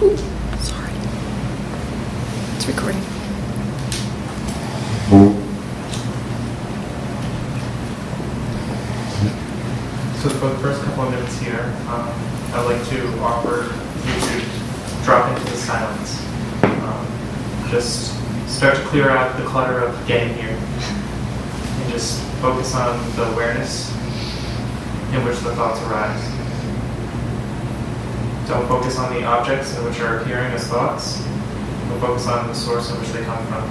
Sorry. It's recording. So for the first couple of minutes here, I'd like to offer you to drop into the silence. Just start to clear out the clutter of getting here. And just focus on the awareness in which the thoughts arise. Don't focus on the objects in which are appearing as thoughts, but focus on the source in which they come from.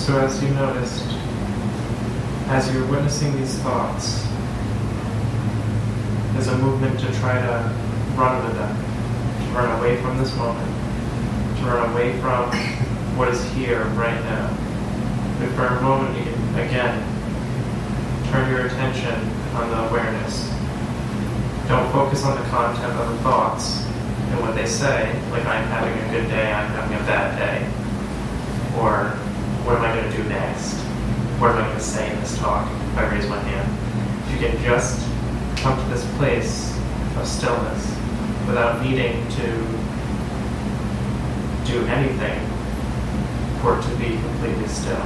So as you noticed, as you're witnessing these thoughts, there's a movement to try to run with them, to run away from this moment, to run away from what is here right now. But for a moment, you can, again, turn your attention on the awareness. Don't focus on the content of the thoughts and what they say, like I'm having a good day, I'm having a bad day, or what am I going to do next? What am I going to say in this talk if I raise my hand? If you can just come to this place of stillness without needing to do anything for it to be completely still.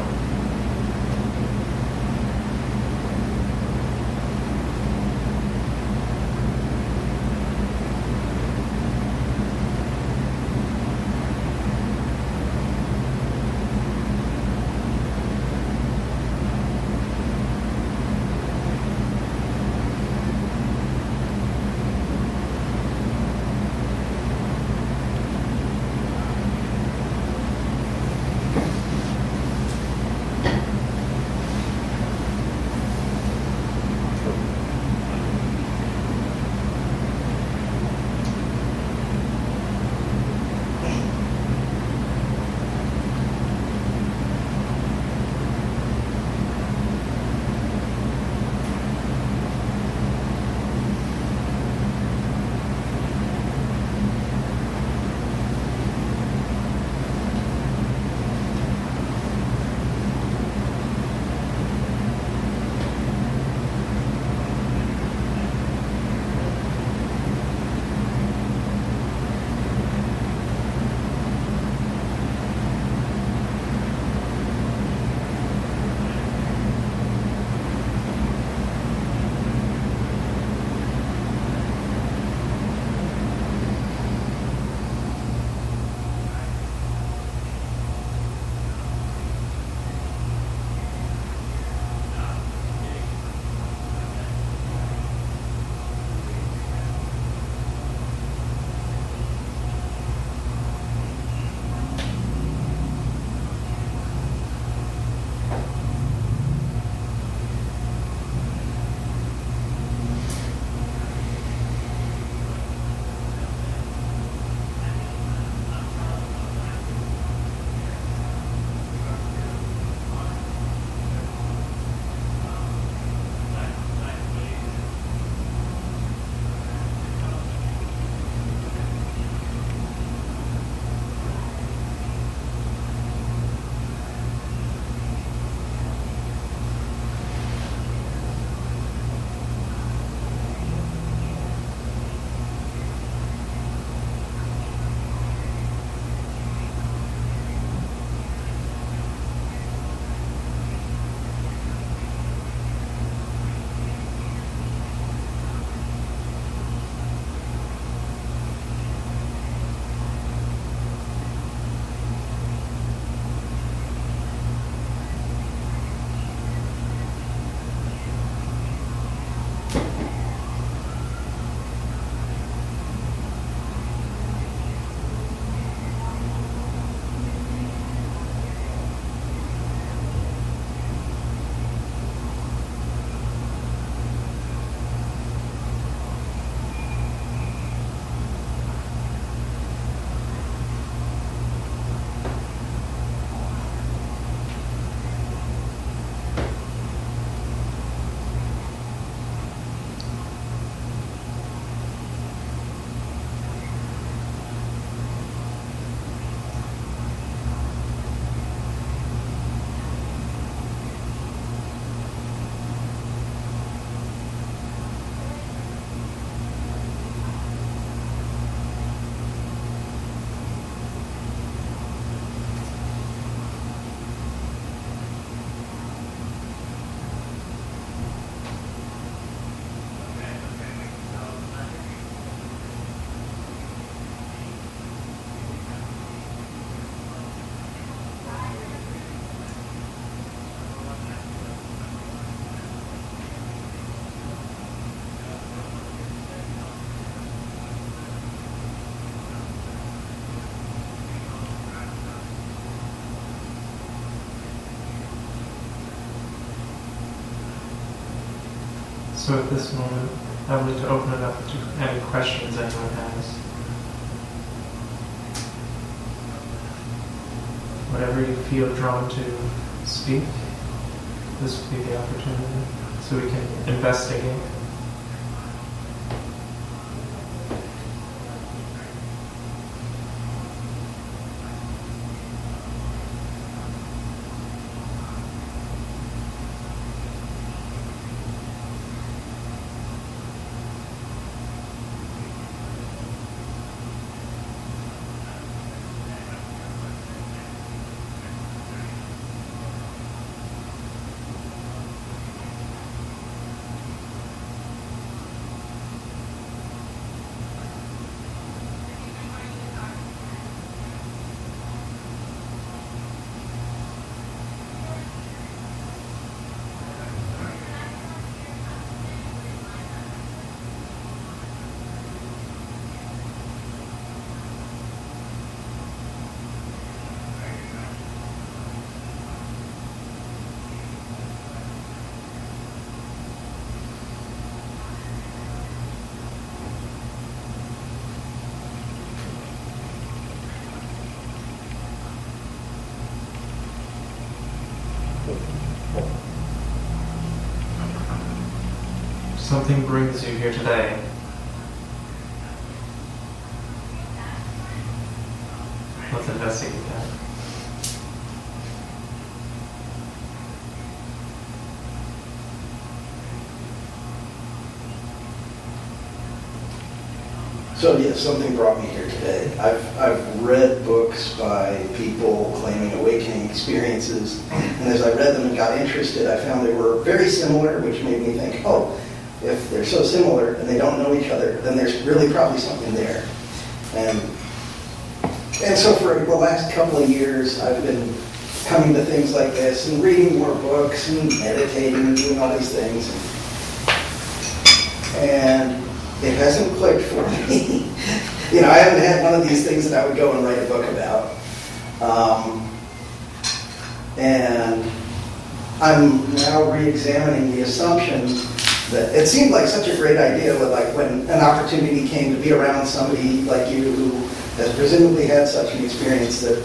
So at this moment, I would like to open it up to any questions anyone has. Whatever you feel drawn to speak, this would be the opportunity so we can investigate. Something brings you here today. Let's investigate that. So yes, something brought me here today. I've read books by people claiming awakening experiences, and as I read them and got interested, I found they were very similar, which made me think, oh, if they're so similar and they don't know each other, then there's really probably something there. And so for the last couple of years, I've been coming to things like this and reading more books and meditating and doing all these things. And it hasn't clicked for me. I haven't had one of these things that I would go and write a book about. And I'm now re-examining the assumption that it seemed like such a great idea, but like when an opportunity came to be around somebody like you who has presumably had such an experience that,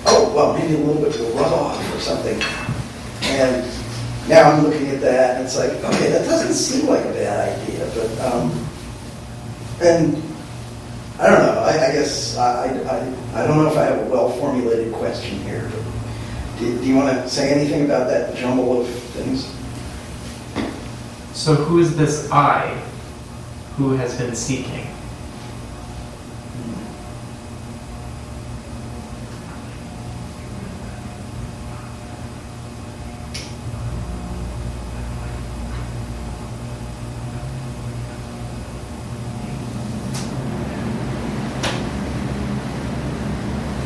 oh, well, maybe a little bit will rub off or something. And now I'm looking at that and it's like, okay, that doesn't seem like a bad idea, but, and I don't know, I guess I don't know if I have a well-formulated question here, but do you want to say anything about that jumble of things? So who is this I who has been seeking?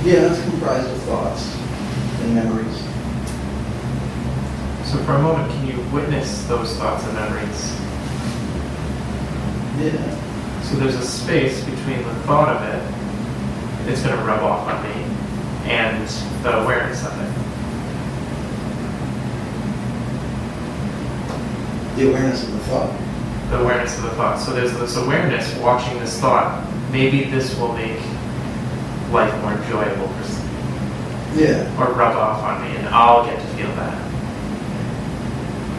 Yeah, it's comprised of thoughts and memories. So for a moment, can you witness those thoughts and memories? Yeah. So there's a space between the thought of it, it's going to rub off on me, and the awareness of it. The awareness of the thought. The awareness of the thought. So there's this awareness watching this thought. Maybe this will make life more enjoyable or rub off on me, and I'll get to feel that.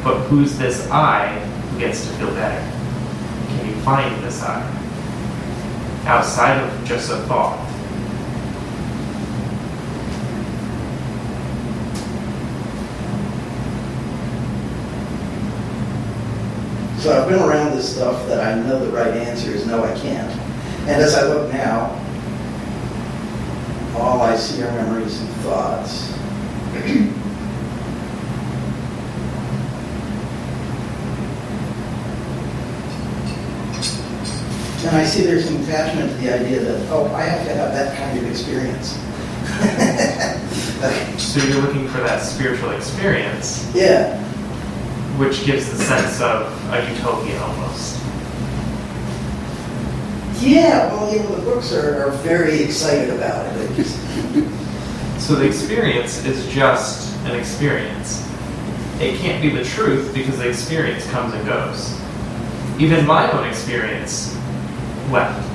But who's this I who gets to feel better? Can you find this I outside of just a thought? So I've been around this stuff that I know the right answer is no, I can't. And as I look now, all I see are memories and thoughts. And I see there's some attachment to the idea that, oh, I have to have that kind of experience. Okay. So you're looking for that spiritual experience. Yeah. Which gives the sense of a utopia almost. Yeah, well, the books are very excited about it. So the experience is just an experience. It can't be the truth because the experience comes and goes. even my own experience left.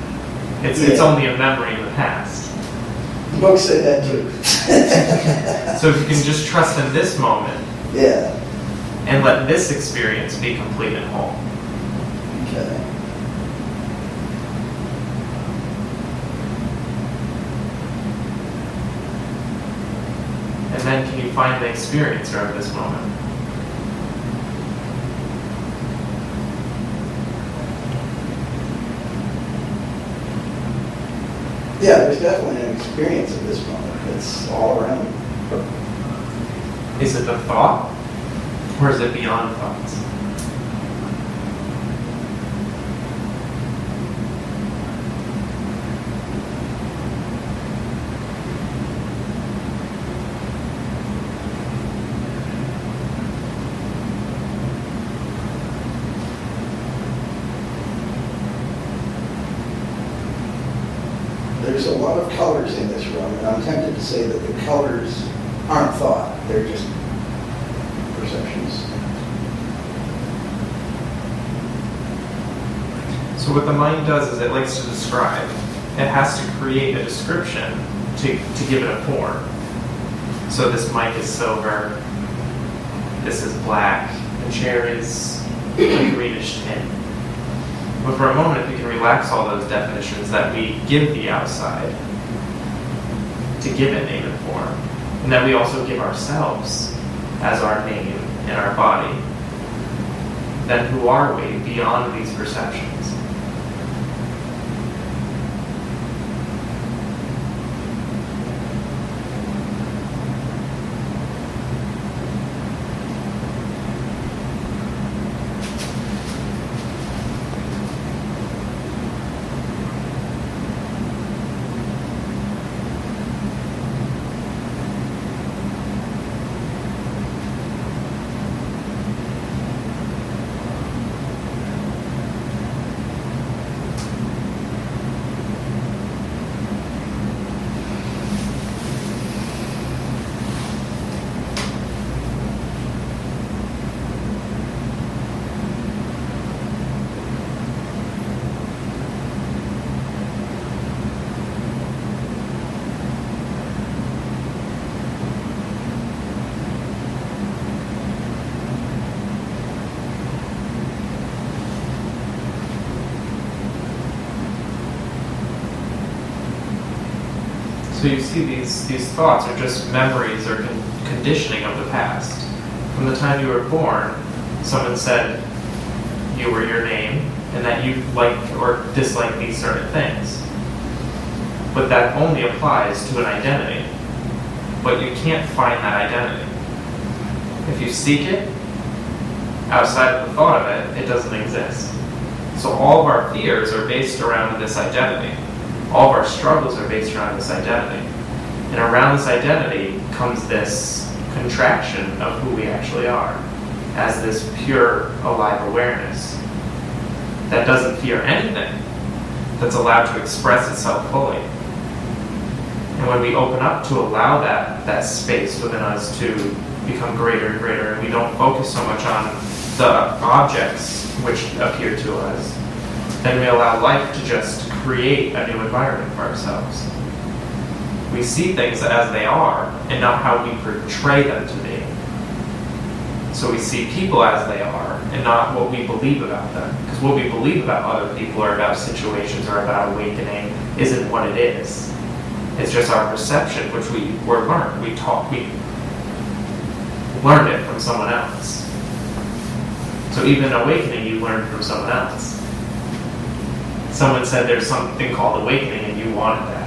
It's only a memory in the past. The book said that too. So if you can just trust in this moment Yeah. and let this experience be complete and whole. Okay. And then can you find the experiencer of this moment? Yeah, there's definitely an experience of this moment. It's all around. Is it a thought? Or is it beyond thoughts? There's a lot of colors in this room, and I'm tempted to say that the colors aren't thought. They're just perceptions. So what the mind does is it likes to describe. It has to create a description to give it a form. So this mic is silver, this is black, the chair is a greenish tint. But for a moment, if we can relax all those definitions that we give the outside to give it name and form, and that we also give ourselves as our name and our body, then who are we beyond these perceptions? So you see these thoughts are just memories or conditioning of the past. From the time you were born, someone said you were your name and that you like or dislike these certain things. But that only applies to an identity. But you can't find that identity. If you seek it, outside of the thought of it, it doesn't exist. So all of our fears are based around this identity. All of our struggles are based around this identity. And around this identity comes this contraction of who we actually are as this pure, alive awareness that doesn't fear anything, that's allowed to express itself fully. And when we open up to allow that space within us to become greater and greater, and we don't focus so much on the objects which appear to us, then we allow life to just create a new environment for ourselves. We see things as they are and not how we portray them to be. So we see people as they are and not what we believe about them. Because what we believe about other people or about situations or about awakening isn't what it is. It's just our perception, which we were learned. We learned it from someone else. So even awakening, you learned from someone else. Someone said there's something called awakening and you wanted that.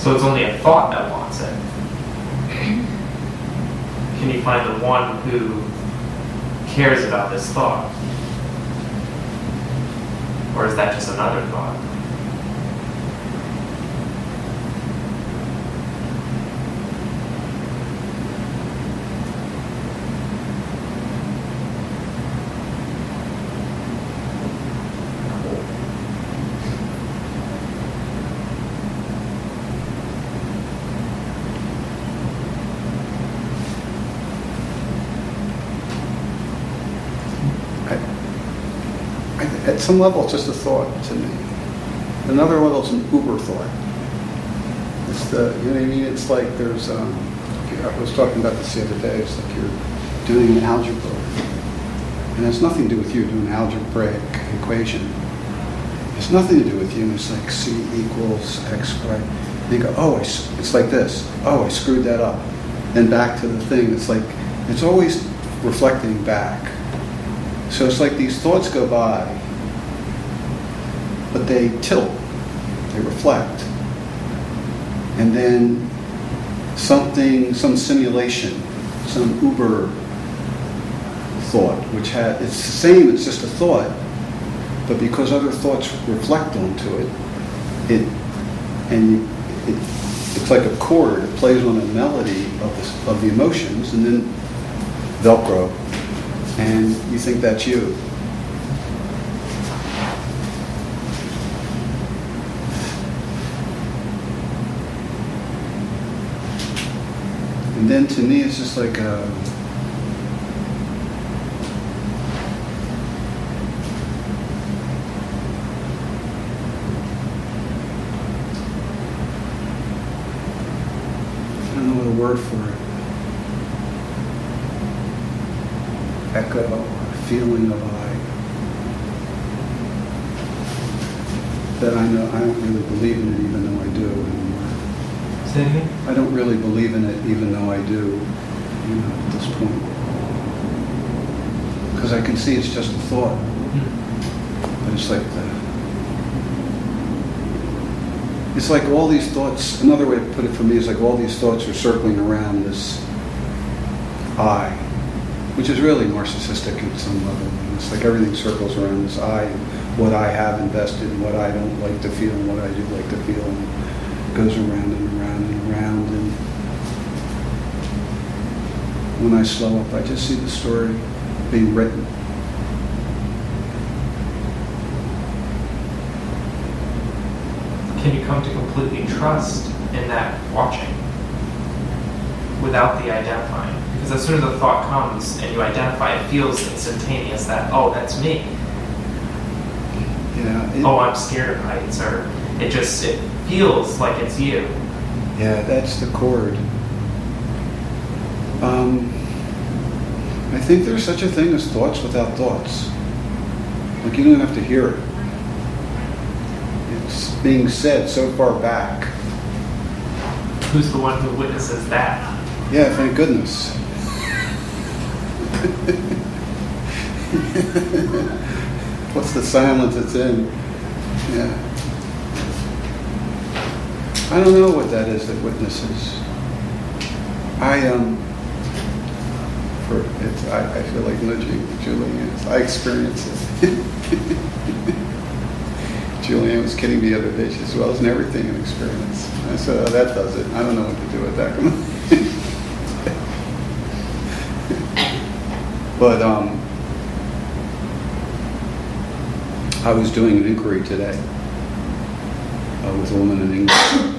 So it's only a thought that wants it. Can you find the one who cares about this thought? Or is that just another thought? At some level, it's just a thought to me. Another level, it's an uber thought. It's the, you know what I mean? It's like there's, I was talking about this the other day. It's like you're doing an algebra. And it has nothing to do with you doing an algebraic equation. It's nothing to do with you. It's like C equals X, Y. And you go, oh, it's like this. Oh, I screwed that up. Then back to the thing. It's like, it's always reflecting back. So it's like these thoughts go by, but they tilt, they reflect. And then something, some simulation, some uber thought, which it's the same, it's just a thought, but because other thoughts reflect onto it, it's like a chord, it plays on a melody of the emotions, and then Velcro, and you think that's you. And then to me, it's just like a, I don't know what a word for it. Echo or feeling of that I know I don't really believe in it, even though I do anymore. Say it again? I don't really believe in it, even though I do, at this point. Because I can see it's just a thought. But it's like all these thoughts, another way to put it for me is like all these thoughts are circling around this I, which is really narcissistic at some level. And it's like everything circles around this I, and what I have invested, and what I don't like to feel, and what I do like to feel, and it goes around and around and around. And when I slow up, I just see the story being written. Can you come to completely trust in that watching without the identifying? Because as soon as the thought comes and you identify, it feels instantaneous that, oh, that's me. Yeah. Oh, I'm scared of heights, or it feels like it's you. Yeah, that's the chord. I think there's such a thing as thoughts without thoughts. Like you don't have to hear it. It's being said so far back. Who's the one who witnesses that? Yeah, thank goodness. What's the silence it's in? Yeah. I don't know what that is that witnesses. I feel like nudging Julianne. I experience it. Julianne was kidding the other day. She said, well, isn't everything an experience? I said, oh, that does it. I don't know what to do with that. But I was doing an inquiry today with a woman in England.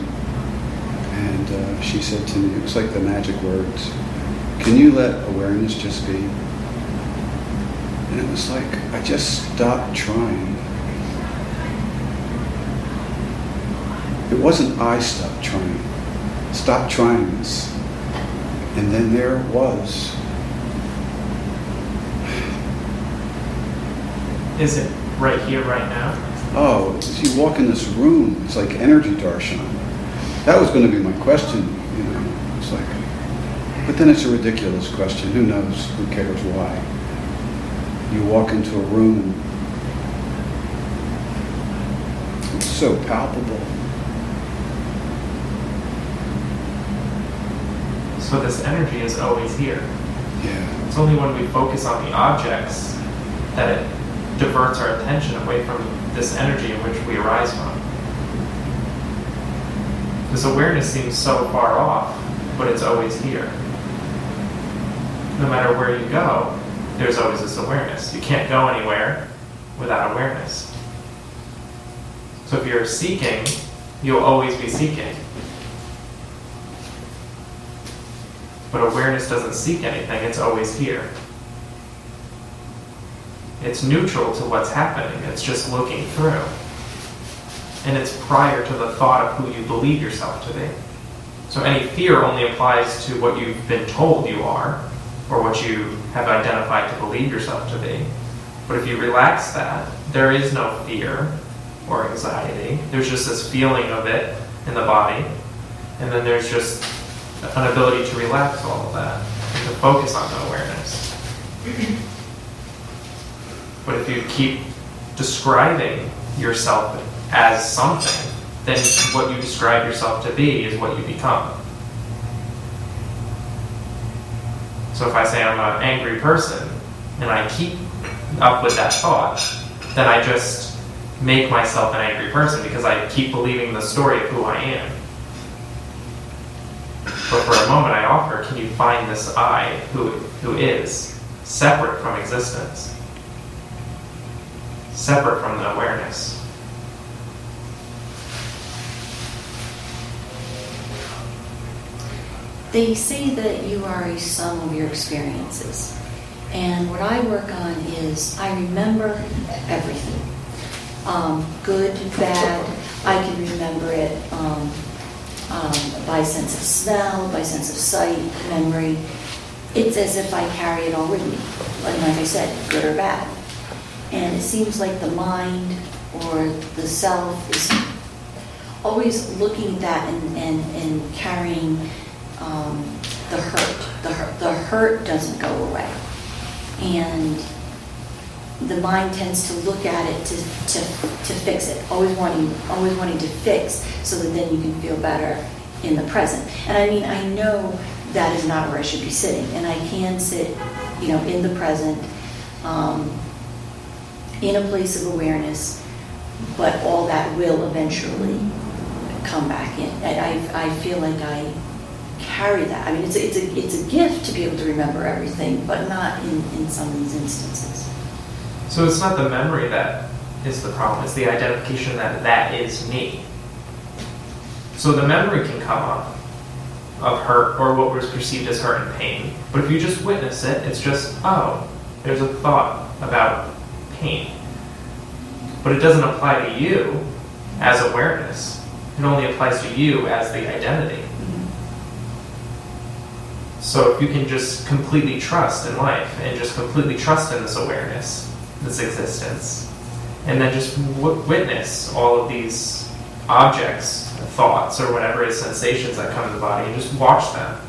And she said to me, it was like the magic words, can you let awareness just be? And it was like, I just stopped trying. It wasn't I stopped trying. Stop trying this. And then there it was. Is it right here, right now? Oh, as you walk in this room, it's like energy darshan. That was going to be my question, It's like, but then it's a ridiculous question. Who knows? Who cares why? You walk into a room and it's so palpable. So this energy is always here. Yeah. It's only when we focus on the objects that it diverts our attention away from this energy in which we arise from. This awareness seems so far off, but it's always here. No matter where you go, there's always this awareness. You can't go anywhere without awareness. So if you're seeking, you'll always be seeking. But awareness doesn't seek anything, it's always here. It's neutral to what's happening. It's just looking through. And it's prior to the thought of who you believe yourself to be. So any fear only applies to what you've been told you are, or what you have identified to believe yourself to be. But if you relax that, there is no fear or anxiety. There's just this feeling of it in the body. And then there's just an ability to relax all of that and to focus on the awareness. But if you keep describing yourself as something, then what you describe yourself to be is what you become. So if I say I'm an angry person, and I keep up with that thought, then I just make myself an angry person because I keep believing the story of who I am. But for a moment I offer, can you find this I who is separate from existence, separate from the awareness? They say that you are a sum of your experiences. And what I work on is I remember everything. Good, bad, I can remember it by sense of smell, by sense of sight, memory. It's as if I carry it all with me. Like I said, good or bad. And it seems like the mind or the self is always looking at that and carrying the hurt. The hurt doesn't go away. And the mind tends to look at it to fix it, always wanting to fix so that then you can feel better in the present. And I mean, I know that is not where I should be sitting, and I can sit, in the present, in a place of awareness, but all that will eventually come back in. I feel like I carry that. I mean, it's a gift to be able to remember everything, but not in some of these instances. So it's not the memory that is the problem, it's the identification that is me. So the memory can come up of hurt or what was perceived as hurt and pain, but if you just witness it, it's just, oh, there's a thought about pain. But it doesn't apply to you as awareness. It only applies to you as the identity. So if you can just completely trust in life and just completely trust in this awareness, this existence, and then just witness all of these objects, thoughts, or whatever is sensations that come to the body, and just watch them.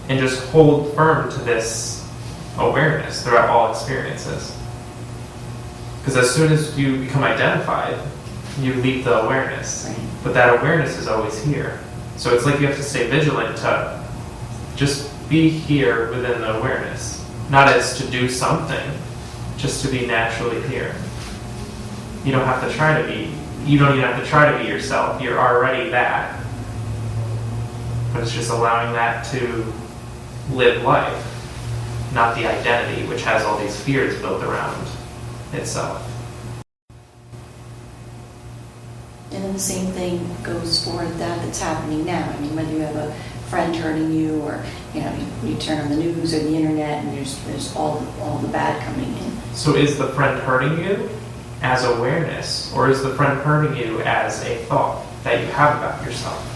And just hold firm to this awareness throughout all experiences. Because as soon as you become identified, you leave the awareness. Right. But that awareness is always here. So it's like you have to stay vigilant to just be here within the awareness. Not as to do something, just to be naturally here. You don't have to try to be, you don't even have to try to be yourself. You're already that. But it's just allowing that to live life, not the identity, which has all these fears built around itself. And then the same thing goes for that's happening now. I mean, whether you have a friend hurting you, or you turn on the news or the internet, and there's all the bad coming in. So is the friend hurting you as awareness, or is the friend hurting you as a thought that you have about yourself?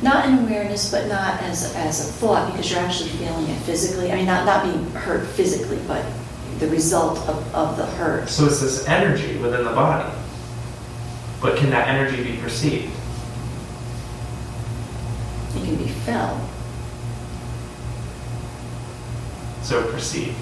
Not in awareness, but not as a thought, because you're actually feeling it physically. I mean, not being hurt physically, but the result of the hurt. So it's this energy within the body. But can that energy be perceived? It can be felt. So perceived.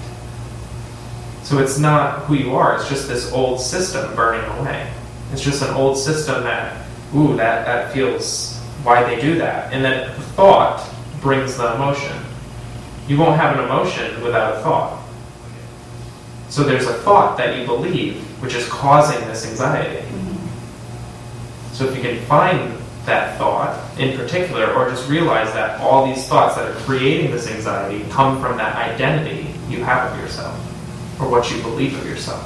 So it's not who you are, it's just this old system burning away. It's just an old system that feels why they do that. And then the thought brings the emotion. You won't have an emotion without a thought. So there's a thought that you believe, which is causing this anxiety. Mm-hmm. So if you can find that thought in particular, or just realize that all these thoughts that are creating this anxiety come from that identity you have of yourself, or what you believe of yourself.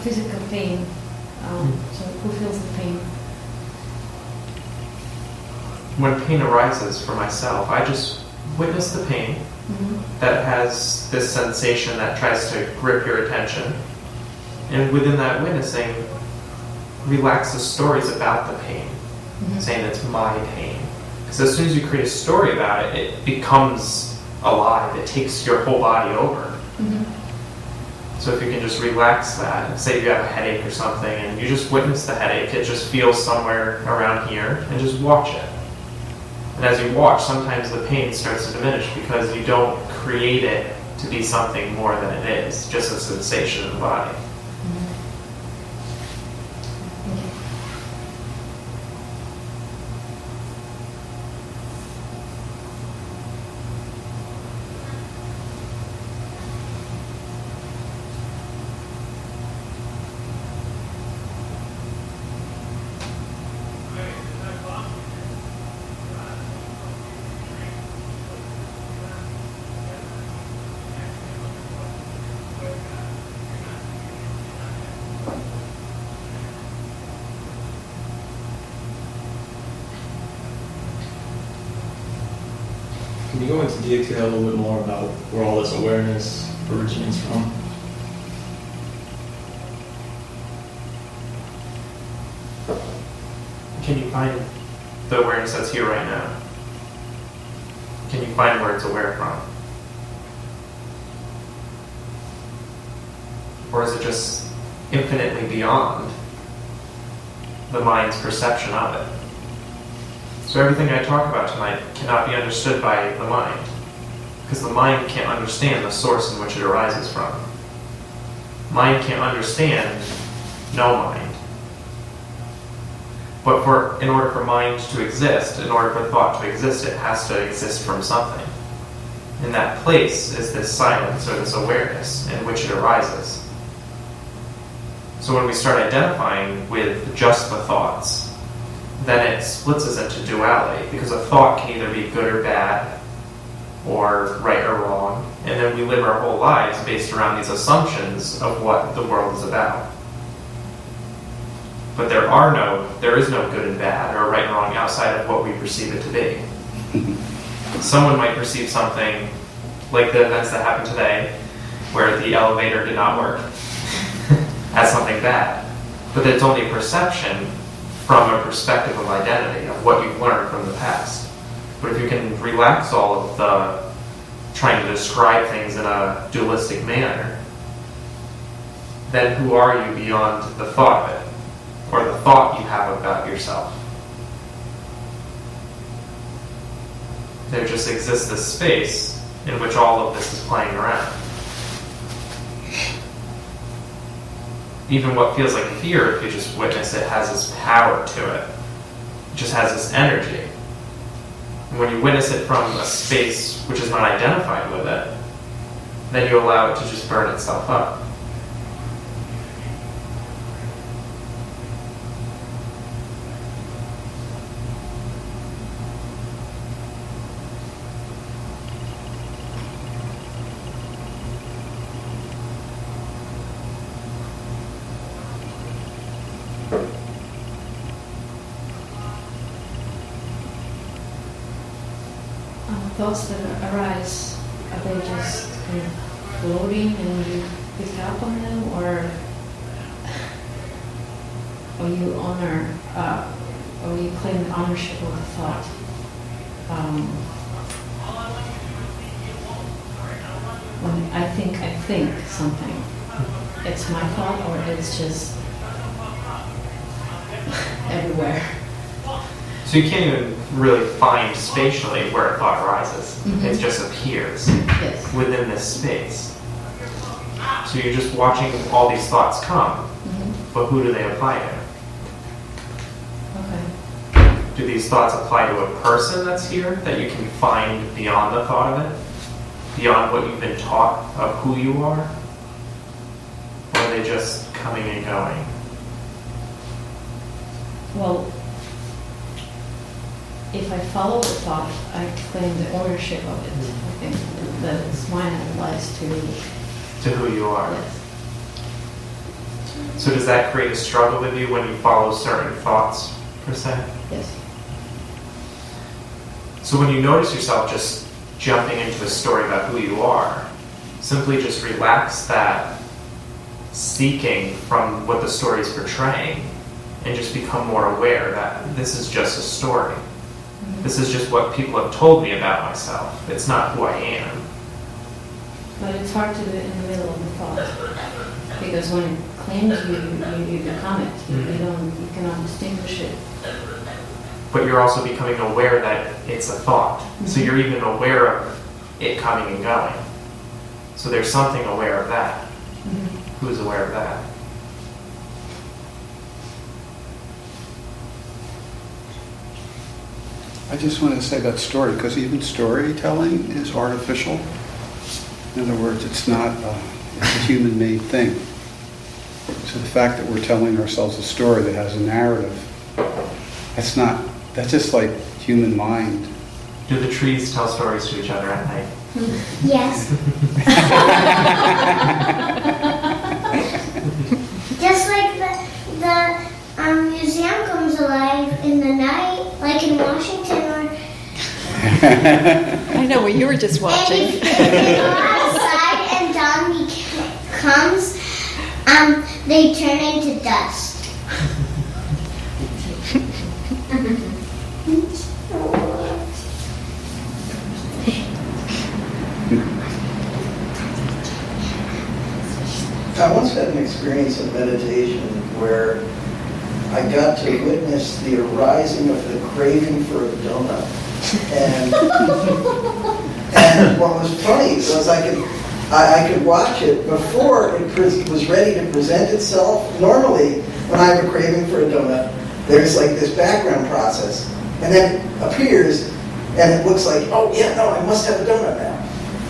physical pain. So who feels the pain? When pain arises for myself, I just witness the pain that has this sensation that tries to grip your attention. And within that witnessing, relax the stories about the pain, saying it's my pain. Because as soon as you create a story about it, it becomes alive. It takes your whole body over. So if you can just relax that, and say you have a headache or something, and you just witness the headache, it just feels somewhere around here, and just watch it. And as you watch, sometimes the pain starts to diminish because you don't create it to be something more than it is, just a sensation in the body. Can you go into detail a little bit more about where all this awareness originates from? Can you find the awareness that's here right now? Can you find where it's aware from? Or is it just infinitely beyond the mind's perception of it? So everything I talk about tonight cannot be understood by the mind, because the mind can't understand the source in which it arises from. Mind can't understand no mind. But in order for mind to exist, in order for thought to exist, it has to exist from something. And that place is this silence or this awareness in which it arises. So when we start identifying with just the thoughts, then it splits us into duality, because a thought can either be good or bad, or right or wrong, and then we live our whole lives based around these assumptions of what the world is about. But there is no good and bad, or right and wrong outside of what we perceive it to be. Someone might perceive something like the events that happened today, where the elevator did not work, as something bad. But it's only a perception from a perspective of identity, of what you've learned from the past. But if you can relax all of the trying to describe things in a dualistic manner, then who are you beyond the thought of it, or the thought you have about yourself? There just exists this space in which all of this is playing around. Even what feels like fear, if you just witness it, has this power to it. It just has this energy. And when you witness it from a space which is not identified with it, then you allow it to just burn itself up. Thoughts that arise, are they just kind of floating and you pick up on them, or you honor, or you claim the ownership of the thought? When I think something, it's my thought, or it's just everywhere. So you can't even really find spatially where a thought arises. It just appears within this space. So you're just watching all these thoughts come, but who do they apply to? Okay. Do these thoughts apply to a person that's here that you can find beyond the thought of it? Beyond what you've been taught of who you are? Or are they just coming and going? Well, if I follow the thought, I claim the ownership of it. I think that it's mine and lies to me. To who you are. Yes. So does that create a struggle with you when you follow certain thoughts, per se? Yes. So when you notice yourself just jumping into a story about who you are, simply just relax that seeking from what the story is portraying and just become more aware that this is just a story. This is just what people have told me about myself. It's not who I am. But it's hard to do it in the middle of the thought. Because when it claims you become it. You cannot distinguish it. But you're also becoming aware that it's a thought. So you're even aware of it coming and going. So there's something aware of that. Who's aware of that? I just want to say that story, because even storytelling is artificial. In other words, it's not it's a human-made thing. So the fact that we're telling ourselves a story that has a narrative, that's just like human mind. Do the trees tell stories to each other at night? Yes. Just like the museum comes alive in the night, like in Washington, or I know what you were just watching. and if they go outside and Zombie comes, they turn into dust. I once had an experience of meditation where I got to witness the arising of the craving for a donut. And what was funny was I could watch it before it was ready to present itself. Normally, when I have a craving for a donut, there's like this background process, and then it appears, and it looks like, oh yeah, no, I must have a donut now.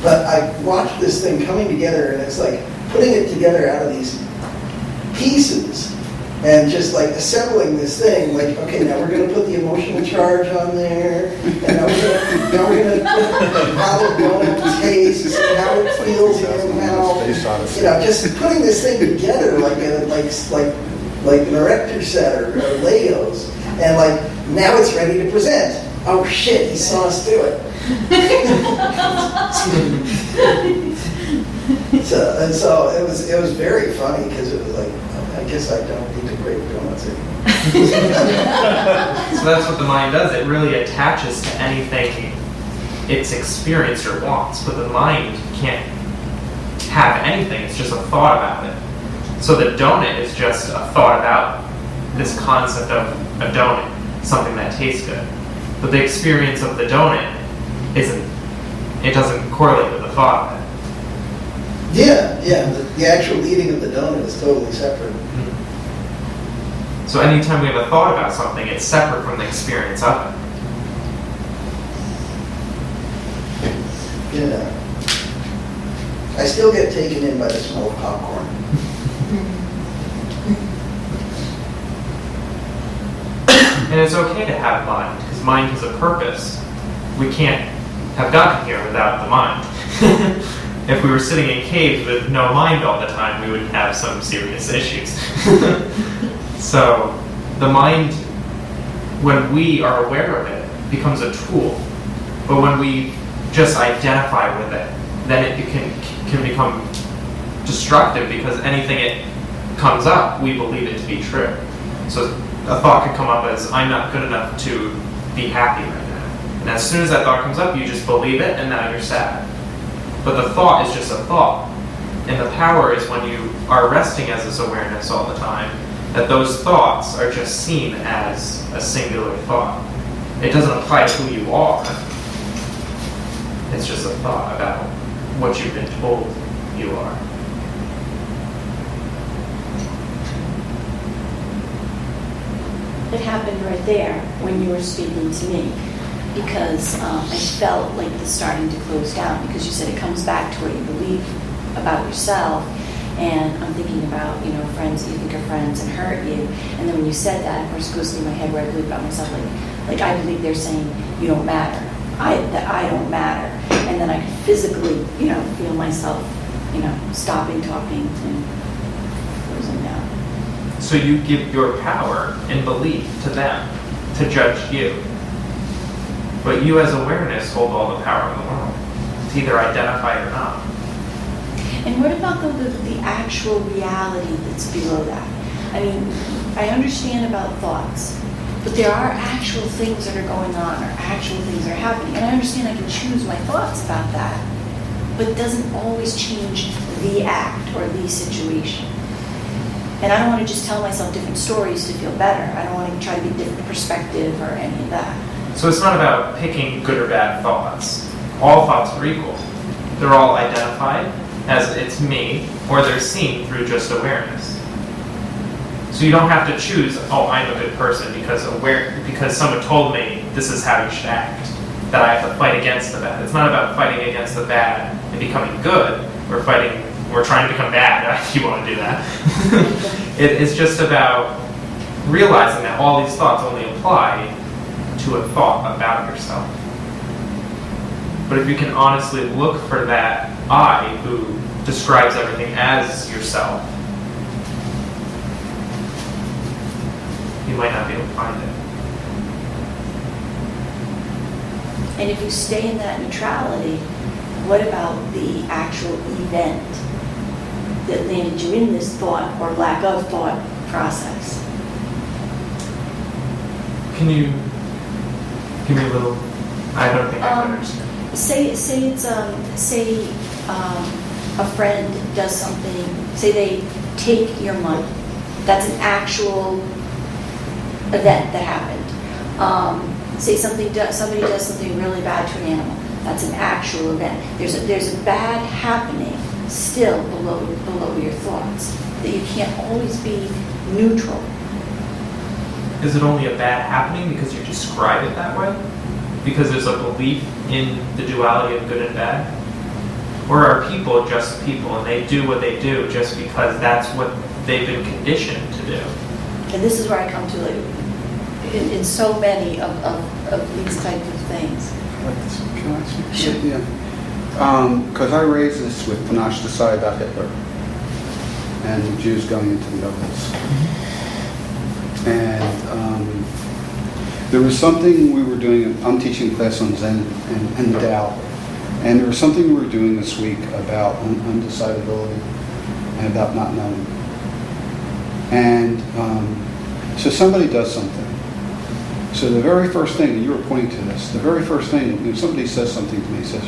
But I watched this thing coming together, and it's like putting it together out of these pieces and just like assembling this thing, like, okay, now we're going to put the emotional charge on there, and now we're going to put how the donut tastes, and how it feels in your mouth. You know, just putting this thing together like an erector set or Legos, and like now it's ready to present. Oh shit, he saw us do it. So it was very funny because it was like, I guess I don't need to crave donuts anymore. So that's what the mind does. It really attaches to anything it's experienced or wants, but the mind can't have anything. It's just a thought about it. So the donut is just a thought about this concept of a donut, something that tastes good. But the experience of the donut it doesn't correlate with the thought of it. Yeah. The actual eating of the donut is totally separate. So anytime we have a thought about something, it's separate from the experience of it. Yeah. I still get taken in by the smell of popcorn. And it's okay to have mind, because mind has a purpose. We can't have gotten here without the mind. If we were sitting in caves with no mind all the time, we would have some serious issues. So the mind, when we are aware of it, becomes a tool. But when we just identify with it, then it can become destructive, because anything it comes up, we believe it to be true. So a thought could come up as, I'm not good enough to be happy right now. And as soon as that thought comes up, you just believe it, and now you're sad. But the thought is just a thought. And the power is when you are resting as this awareness all the time, that those thoughts are just seen as a singular thought. It doesn't apply to who you are. It's just a thought about what you've been told you are. It happened right there when you were speaking to me, because I felt like this starting to close down, because you said it comes back to what you believe about yourself. And I'm thinking about, friends that you think are friends and hurt you. And then when you said that, of course, it goes through my head where I believe about myself, like I believe they're saying, you don't matter. That I don't matter. And then I could physically, feel myself, stopping talking and closing down. So you give your power and belief to them to judge you. But you as awareness hold all the power in the world to either identify or not. And what about the actual reality that's below that? I mean, I understand about thoughts, but there are actual things that are going on, or actual things that are happening. And I understand I can choose my thoughts about that, but it doesn't always change the act or the situation. And I don't want to just tell myself different stories to feel better. I don't want to try to get different perspective or any of that. So it's not about picking good or bad thoughts. All thoughts are equal. They're all identified as it's me, or they're seen through just awareness. So you don't have to choose, oh, I'm a good person because someone told me this is how you should act, that I have to fight against the bad. It's not about fighting against the bad and becoming good. We're trying to become bad, if you want to do that. It's just about realizing that all these thoughts only apply to a thought about yourself. But if you can honestly look for that I who describes everything as yourself, you might not be able to find it. And if you stay in that neutrality, what about the actual event that landed you in this thought or lack of thought process? Can you give me a little? I don't think I understand. Say a friend does something. Say they take your money. That's an actual event that happened. Say somebody does something really bad to an animal. That's an actual event. There's a bad happening still below your thoughts that you can't always be neutral. Is it only a bad happening because you describe it that way? Because there's a belief in the duality of good and bad? Or are people just people and they do what they do just because that's what they've been conditioned to do? And this is where I come to, like, in so many of these types of things. Can I speak? Sure. Yeah. Because I raised this with Panache Desai about Hitler and the Jews going into the ovens. And there was something we were doing. I'm teaching a class on Zen and the Tao. And there was something we were doing this week about undecidability and about not knowing. And so somebody does something. So the very first thing, and you were pointing to this, the very first thing, if somebody says something to me, says,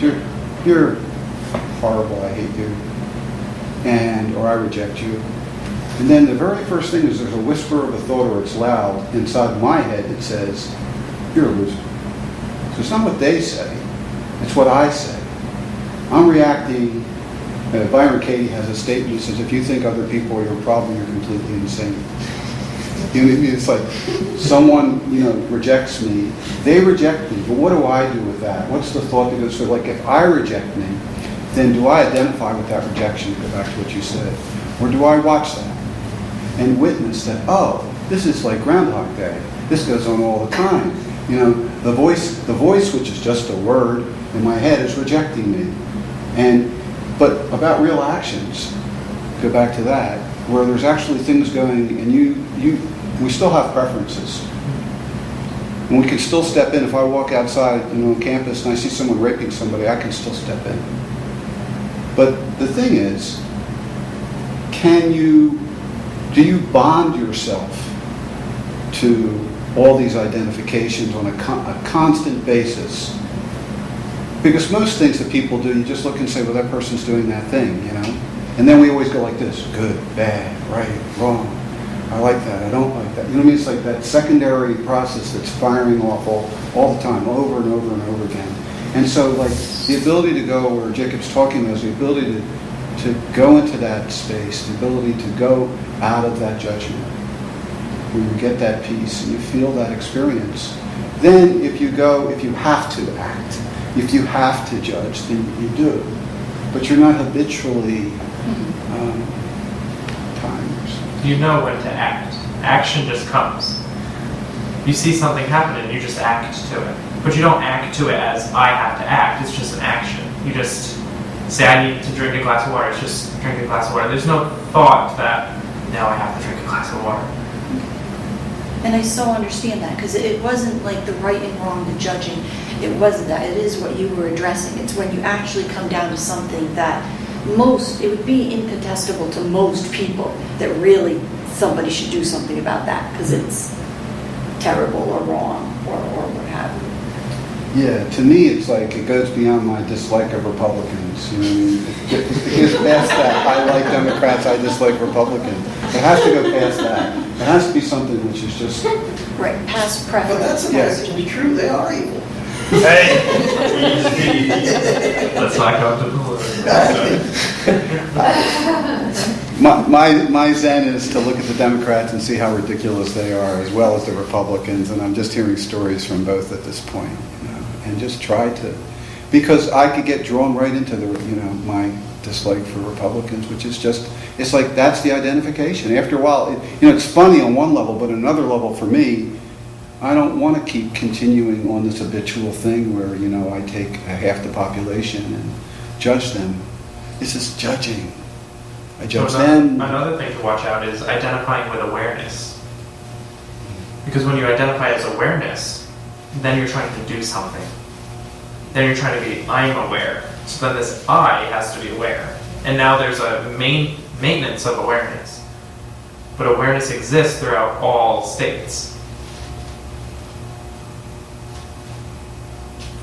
you're horrible, I hate you, or I reject you. And then the very first thing is there's a whisper of a thought, or it's loud inside my head that says, you're a loser. So it's not what they say, it's what I say. I'm reacting. Byron Katie has a statement that says, if you think other people are your problem, you're completely insane. You know what I mean? It's like someone, rejects me. They reject me, but what do I do with that? What's the thought that goes through? Like, if I reject me, then do I identify with that rejection, to go back to what you said? Or do I watch that and witness that, oh, this is like Groundhog Day. This goes on all the time. The voice, which is just a word in my head, is rejecting me. But about real actions, go back to that, where there's actually things going, and we still have preferences. And we can still step in. If I walk outside, on campus and I see someone raping somebody, I can still step in. But the thing is, do you bond yourself to all these identifications on a constant basis? Because most things that people do, you just look and say, well, that person's doing that thing, And then we always go like this: good, bad, right, wrong. I like that, I don't like that. You know what I mean? It's like that secondary process that's firing off all the time, over and over and over again. And so, like, the ability to go where Jacob's talking about is the ability to go into that space, the ability to go out of that judgment, where you get that peace and you feel that experience. Then if you have to act, if you have to judge, then you do. But you're not habitually timers. You know when to act. Action just comes. You see something happen and you just act to it. But you don't act to it as I have to act. It's just an action. You just say I need to drink a glass of water. It's just drink a glass of water. There's no thought that now I have to drink a glass of water. And I so understand that, because it wasn't like the right and wrong, the judging. It wasn't that. It is what you were addressing. It's when you actually come down to something that it would be incontestable to most people that really somebody should do something about that, because it's terrible or wrong or what have you. Yeah, to me, it's like it goes beyond my dislike of Republicans. You know what I mean? It gets past that. I like Democrats, I dislike Republicans. It has to go past that. It has to be something which is just... Right, past But preference. that's supposed to be true. They are evil. Hey! Let's not go to the My zen is to look at the Democrats and see how ridiculous they are, as well as the Republicans, and I'm just hearing stories from both at this point, you know, and just try to, because I could get drawn right into my dislike for Republicans, which is just, it's like that's the identification. After a while, it's funny on one level, but another level for me, I don't want to keep continuing on this habitual thing where, I take half the population and judge them. This is judging. I judge them. Another thing to watch out is identifying with awareness. Because when you identify as awareness, then you're trying to do something. Then you're trying to be, I'm aware. So then this I has to be aware. And now there's a maintenance of awareness. But awareness exists throughout all states.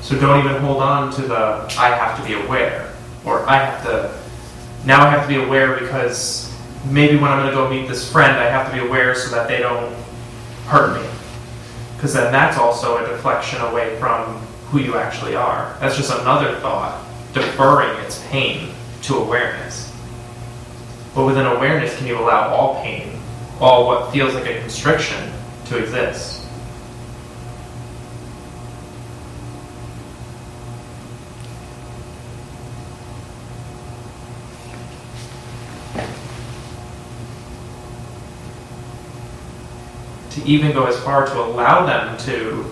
So don't even hold on to the, I have to be aware. Or now I have to be aware because maybe when I'm going to go meet this friend, I have to be aware so that they don't hurt me. Because then that's also a deflection away from who you actually are. That's just another thought, deferring its pain to awareness. But within awareness, can you allow all pain, all what feels like a constriction, to exist? To even go as far to allow them to,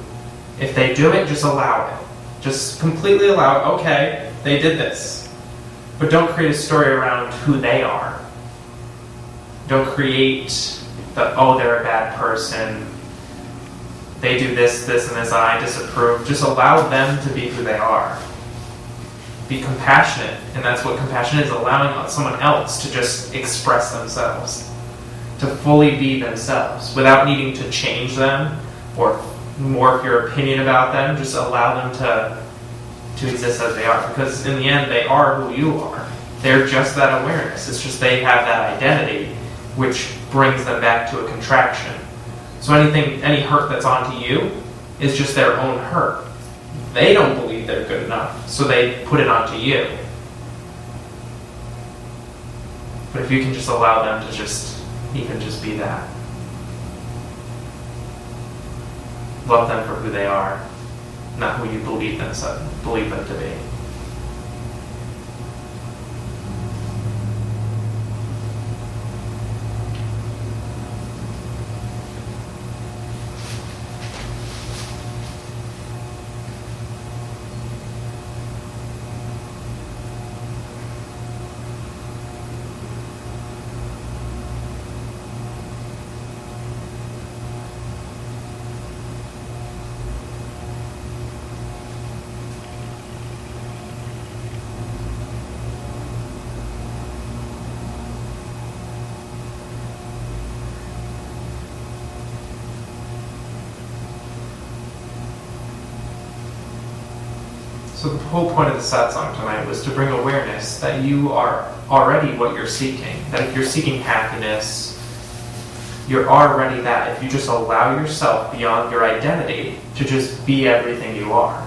if they do it, just allow it. Just completely allow it. Okay, they did this. But don't create a story around who they are. Don't create they're a bad person. They do this, and this, I disapprove. Just allow them to be who they are. Be compassionate, and that's what compassion is, allowing someone else to just express themselves. To fully be themselves without needing to change them or morph your opinion about them. Just allow them to exist as they are, because in the end they are who you are. They're just that awareness. It's just they have that identity which brings them back to a contraction. So any hurt that's onto you is just their own hurt. They don't believe they're good enough, so they put it onto you. But if you can just allow them to just be that. Love them for who they are, not who you believe them to be. So the whole point of the satsang tonight was to bring awareness that you are already what you're seeking. That if you're seeking happiness, you're already that. If you just allow yourself beyond your identity to just be everything you are.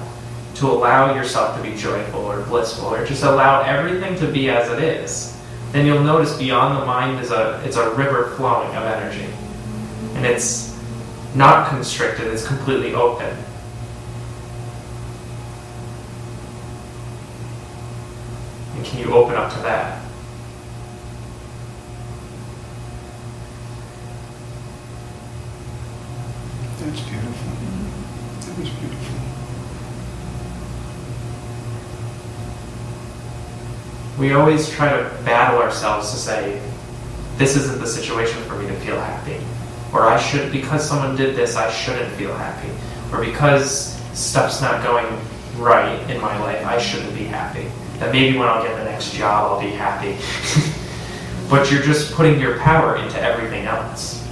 To allow yourself to be joyful or blissful, or just allow everything to be as it is. Then you'll notice beyond the mind it's a river flowing of energy. And it's not constricted, it's completely open. And can you open up to that? That's beautiful. That was beautiful. We always try to battle ourselves to say, this isn't the situation for me to feel happy. Or because someone did this, I shouldn't feel happy. Or because stuff's not going right in my life, I shouldn't be happy. That maybe when I'll get the next job, I'll be happy. But you're just putting your power into everything else.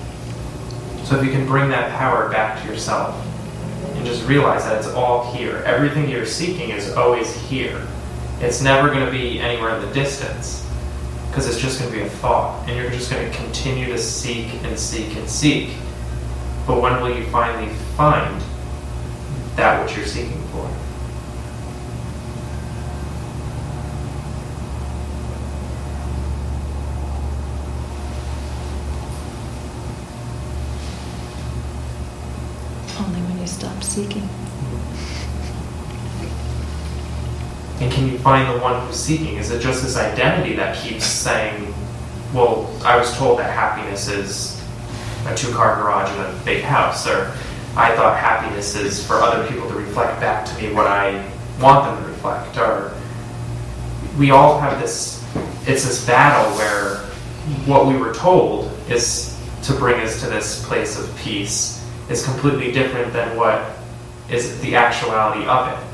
So if you can bring that power back to yourself and just realize that it's all here. Everything you're seeking is always here. It's never going to be anywhere in the distance, because it's just going to be a thought, and you're just going to continue to seek and seek and seek. But when will you finally find that which you're seeking for? Only when you stop seeking. And can you find the one who's seeking? Is it just this identity that keeps saying, well, I was told that happiness is a 2-car garage and a big house, or I thought happiness is for other people to reflect back to me what I want them to reflect, or we all have this, it's this battle where what we were told is to bring us to this place of peace is completely different than what is the actuality of it.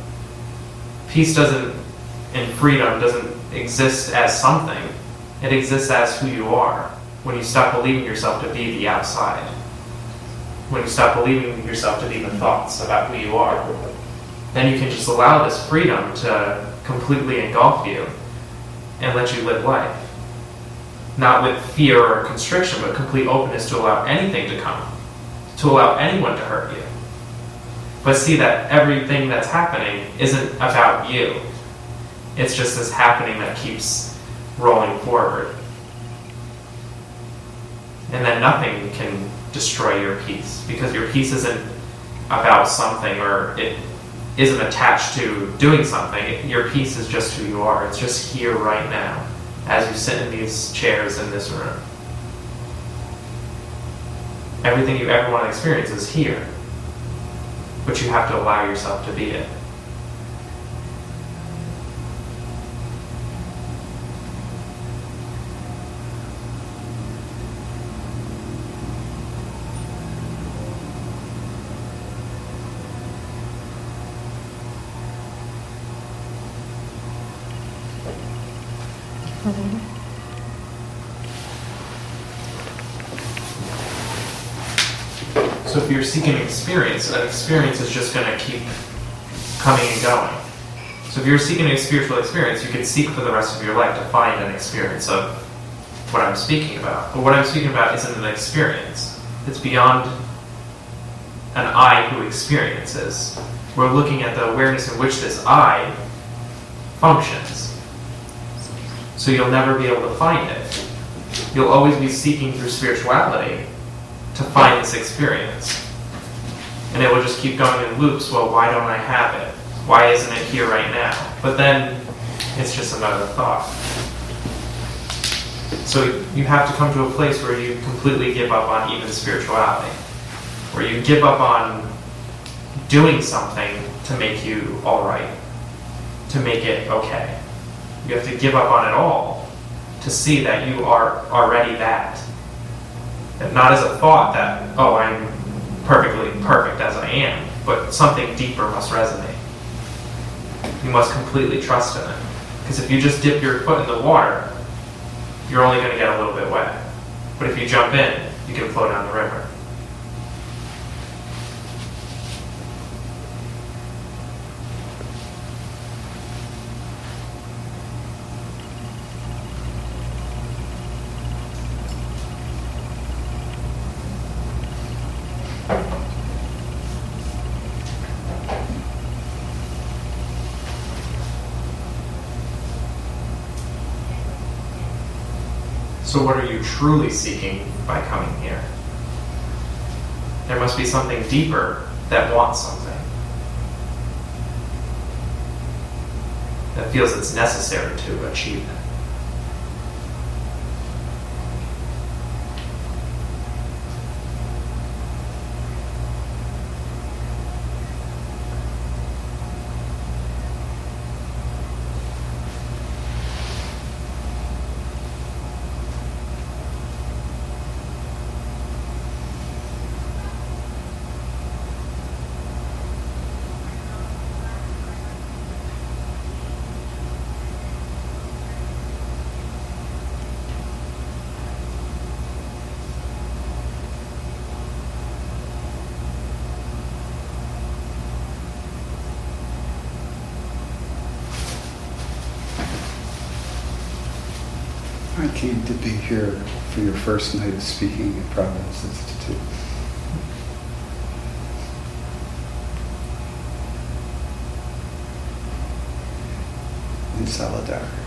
Peace and freedom doesn't exist as something. It exists as who you are. When you stop believing yourself to be the outside. When you stop believing yourself to be the thoughts about who you are. Then you can just allow this freedom to completely engulf you and let you live life. Not with fear or constriction, but complete openness to allow anything to come. To allow anyone to hurt you. But see that everything that's happening isn't about you. It's just this happening that keeps rolling forward. And then nothing can destroy your peace, because your peace isn't about something, or it isn't attached to doing something. Your peace is just who you are. It's just here right now, as you sit in these chairs in this room. Everything you ever want to experience is here. But you have to allow yourself to be it. So if you're seeking an experience is just going to keep coming and going. So if you're seeking a spiritual experience, you can seek for the rest of your life to find an experience of what I'm speaking about. But what I'm speaking about isn't an experience. It's beyond an I who experiences. We're looking at the awareness in which this I functions. So you'll never be able to find it. You'll always be seeking through spirituality to find this experience. And it will just keep going in loops. Well, why don't I have it? Why isn't it here right now? But then it's just another thought. So you have to come to a place where you completely give up on even spirituality. Where you give up on doing something to make you alright. To make it okay. You have to give up on it all to see that you are already that. And not as a thought that, oh, I'm perfectly perfect as I am, but something deeper must resonate. You must completely trust in it. Because if you just dip your foot in the water, you're only going to get a little bit wet. But if you jump in, you can flow down the river. So what are you truly seeking by coming here? There must be something deeper that wants something. That feels it's necessary to achieve it. came to be here for your first night of speaking at Providence Institute. In solidarity.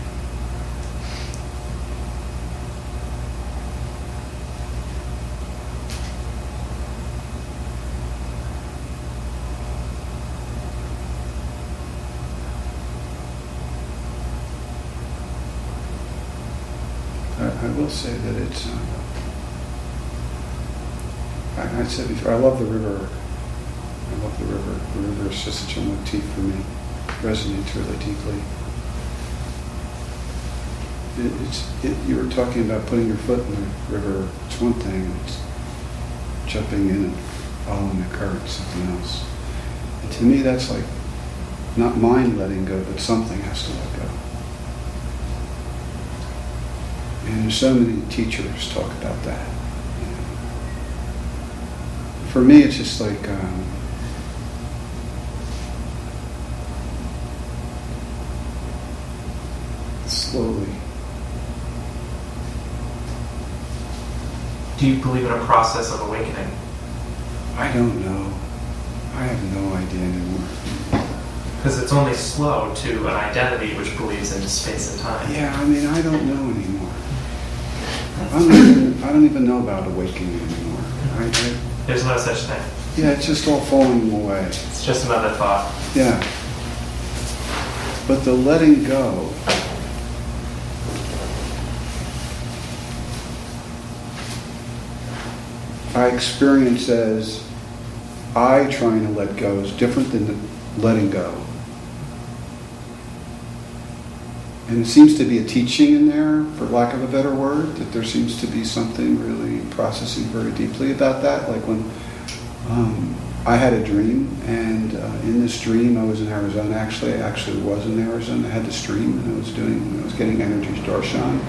I will say that it's, I said before, I love the river. I love the river. The river is just such a motif for me. It resonates really deeply. You were talking about putting your foot in the river. It's one thing. It's jumping in and following the current, something else. And to me, that's like not mind letting go, but something has to let go. And there's so many teachers talk about that. You know. For me, it's just like slowly. Do you believe in a process of awakening? I don't know. I have no idea anymore. Because it's only slow to an identity which believes in space and time. Yeah, I mean, I don't know anymore. I don't even know about awakening anymore. There's no such thing. Yeah, it's just all falling away. It's just another thought. Yeah. But the letting go, I experience as I trying to let go is different than the letting go. And it seems to be a teaching in there, for lack of a better word, that there seems to be something really processing very deeply about that. Like when I had a dream, and in this dream I was in Arizona. I actually was in Arizona. I had this dream, and I was getting energy darshan.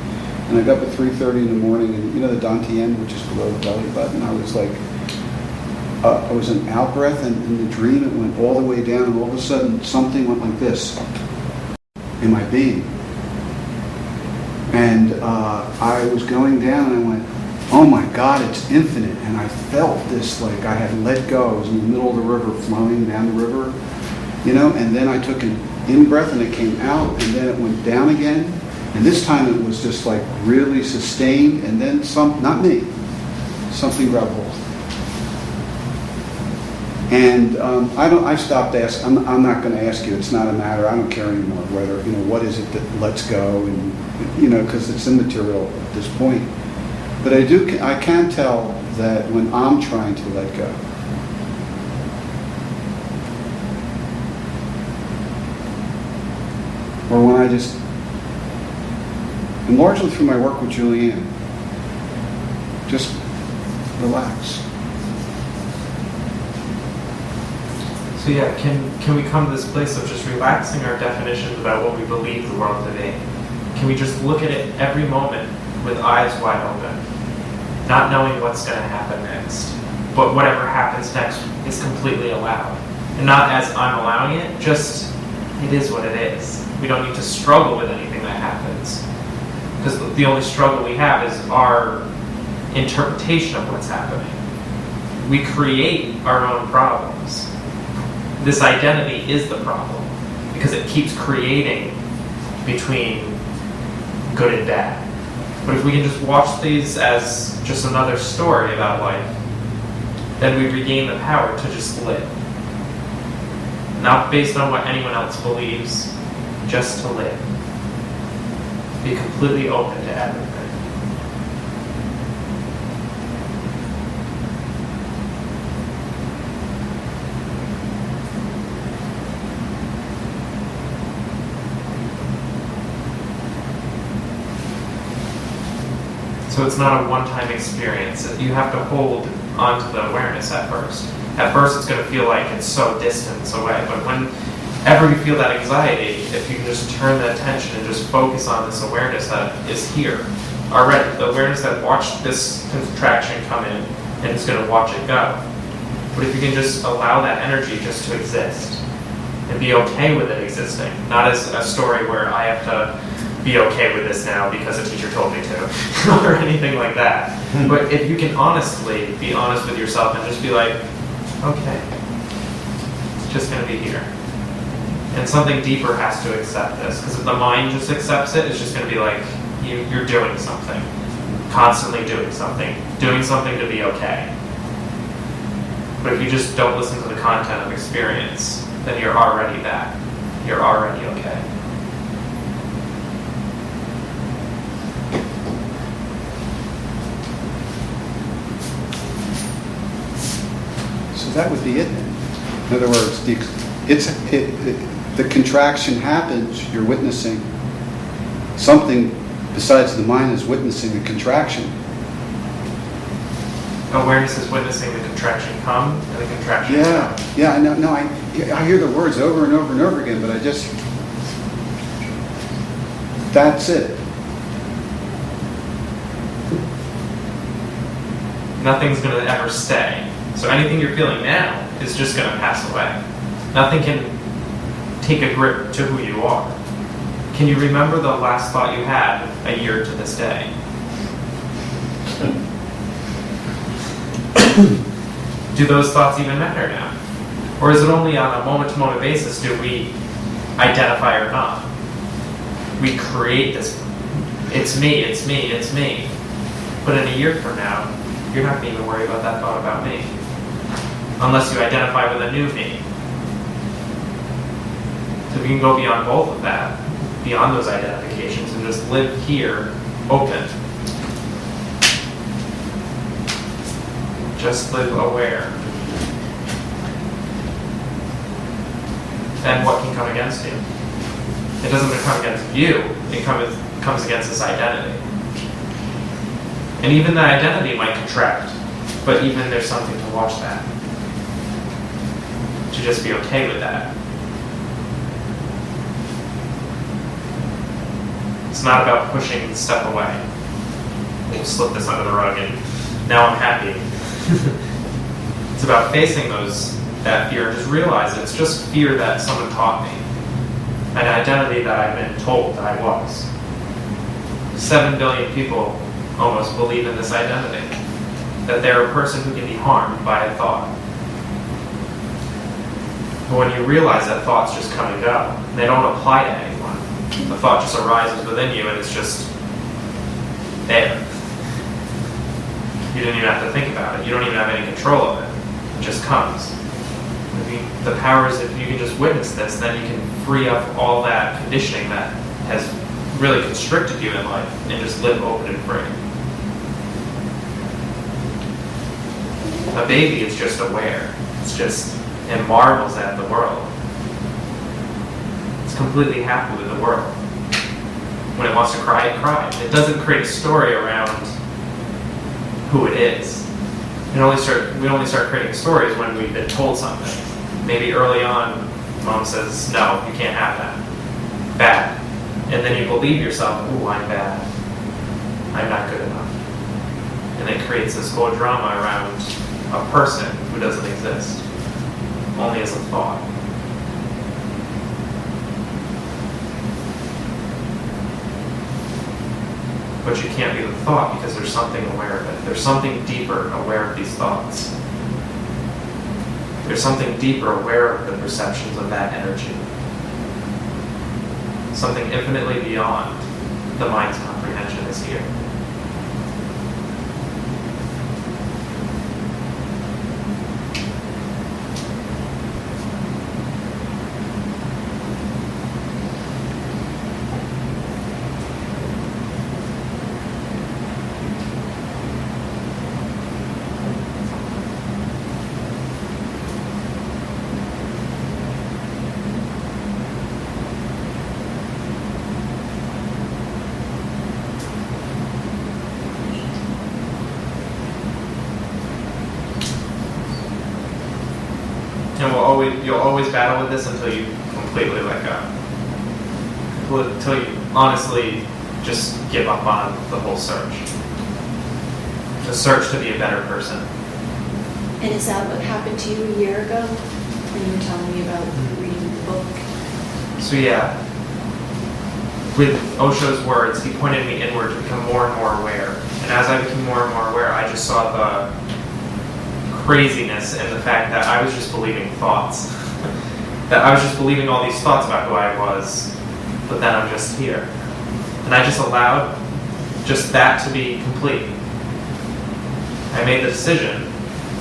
And I got up at 3:30 in the morning, and you know the dantian, which is below the belly button. I was like, I was in out breath, and in the dream it went all the way down, and all of a sudden something went like this in my being. And I was going down, and I went, oh my God, it's infinite. And I felt this, like I had let go. I was in the middle of the river, flowing down the river, you know, and then I took an in-breath, and it came out, and then it went down again. And this time it was just like really sustained, and then not me, something grabbed hold. And I stopped asking. I'm not going to ask you. It's not a matter. I don't care anymore whether, you know, what is it that lets go, and you know, because it's immaterial at this point. But I can tell that when I'm trying to let go, or when I just, and largely through my work with Julianne, just relax. So yeah, can we come to this place of just relaxing our definitions about what we believe the world to be? Can we just look at it every moment with eyes wide open, not knowing what's going to happen next, but whatever happens next is completely allowed. And not as I'm allowing it, just it is what it is. We don't need to struggle with anything that happens. Because the only struggle we have is our interpretation of what's happening. We create our own problems. This identity is the problem because it keeps creating between good and bad. But if we can just watch these as just another story about life, then we regain the power to just live. Not based on what anyone else believes, just to live. Be completely open to everything. So it's not a one-time experience. You have to hold onto the awareness at first. At first it's going to feel like it's so distant away, but whenever you feel that anxiety, if you can just turn the attention and just focus on this awareness that is here already, the awareness that watched this contraction come in and it's going to watch it go. But if you can just allow that energy just to exist and be okay with it existing, not as a story where I have to be okay with this now because a teacher told me to, or anything like that. But if you can honestly be honest with yourself and just be like, okay, it's just going to be here. And something deeper has to accept this, because if the mind just accepts it, it's just going to be like, you're doing something, constantly doing something to be okay. But if you just don't listen to the content of experience, then you're already that. You're already okay. So that would be it then. In other words, the contraction happens, you're witnessing something besides the mind is witnessing the contraction. Awareness is witnessing the contraction come and the contraction Yeah, come. yeah, I hear the words over and over and over again, but that's it. Nothing's going to ever stay. So anything you're feeling now is just going to pass away. Nothing can take a grip to who you are. Can you remember the last thought you had a year to this day? Do those thoughts even matter now? Or is it only on a moment-to-moment basis do we identify or not? We create this, it's me, it's me, it's me. But in a year from now, you're not going to even worry about that thought about me. Unless you identify with a new me. So we can go beyond both of that, beyond those identifications, and just live here open. Just live aware. And what can come against you? It doesn't come against you, it comes against this identity. And even the identity might contract, but even there's something to watch that. To just be okay with that. It's not about pushing stuff away. We'll slip this under the rug and now I'm happy. It's about facing that fear and just realize it's just fear that someone taught me. An identity that I've been told that I was. 7 billion people almost believe in this identity. That they're a person who can be harmed by a thought. But when you realize that thoughts just come and go, they don't apply to anyone. The thought just arises within you and it's just there. You didn't even have to think about it. You don't even have any control of it. It just comes. The power is if you can just witness this, then you can free up all that conditioning that has really constricted you in life and just live open and free. A baby is just aware. It marvels at the world. It's completely happy with the world. When it wants to cry, it cries. It doesn't create a story around who it is. We only start creating stories when we've been told something. Maybe early on, mom says, no, you can't have that. Bad. And then you believe yourself, ooh, I'm bad. I'm not good enough. And it creates this whole drama around a person who doesn't exist. Only as a thought. But you can't be the thought because there's something aware of it. There's something deeper aware of these thoughts. There's something deeper aware of the perceptions of that energy. Something infinitely beyond the mind's comprehension is here. And you'll always battle with this until you completely let go. Until you honestly just give up on the whole search. The search to be a better person. And is that what happened to you a year ago when you were telling me about reading the book? So yeah, with Osho's words, he pointed me inward to become more and more aware. And as I became more and more aware, I just saw the craziness in the fact that I was just believing thoughts. That I was just believing all these thoughts about who I was, but then I'm just here. And I just allowed just that to be complete. I made the decision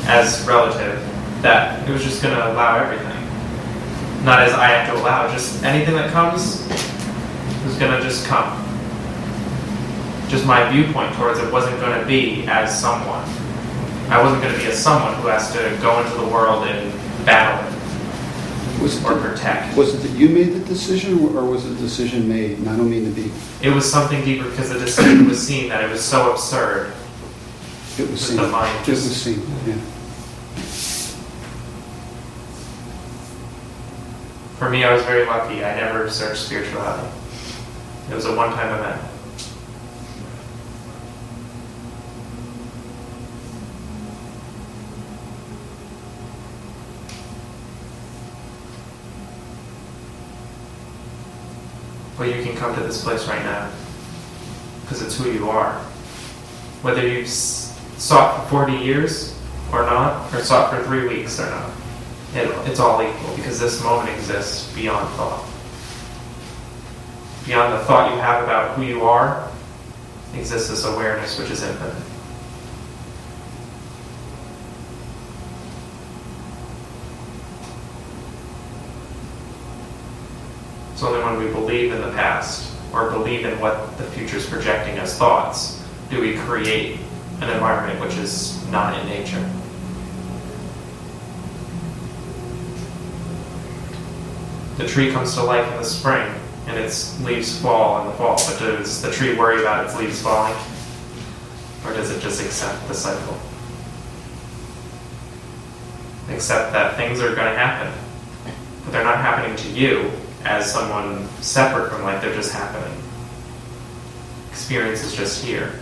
as relative that it was just going to allow everything. Not as I have to allow, just anything that comes is going to just come. Just my viewpoint towards it wasn't going to be as someone. I wasn't going to be as someone who has to go into the world and battle it or protect. Was it that you made the decision, or was the decision made? And I don't mean to be... It was something deeper because the decision was seen that it was so absurd. It was seen. The mind It was seen, yeah. For me, I was very lucky. I never searched spirituality. It was a one-time event. But you can come to this place right now because it's who you are. Whether you've sought for 40 years or not, or sought for 3 weeks or not, it's all equal because this moment exists beyond thought. Beyond the thought you have about who you are, exists this awareness which is infinite. It's only when we believe in the past or believe in what the future is projecting as thoughts do we create an environment which is not in nature. The tree comes to life in the spring and its leaves fall in the fall, but does the tree worry about its leaves falling? Or does it just accept the cycle? Accept that things are going to happen, but they're not happening to you as someone separate from life, they're just happening. Experience is just here.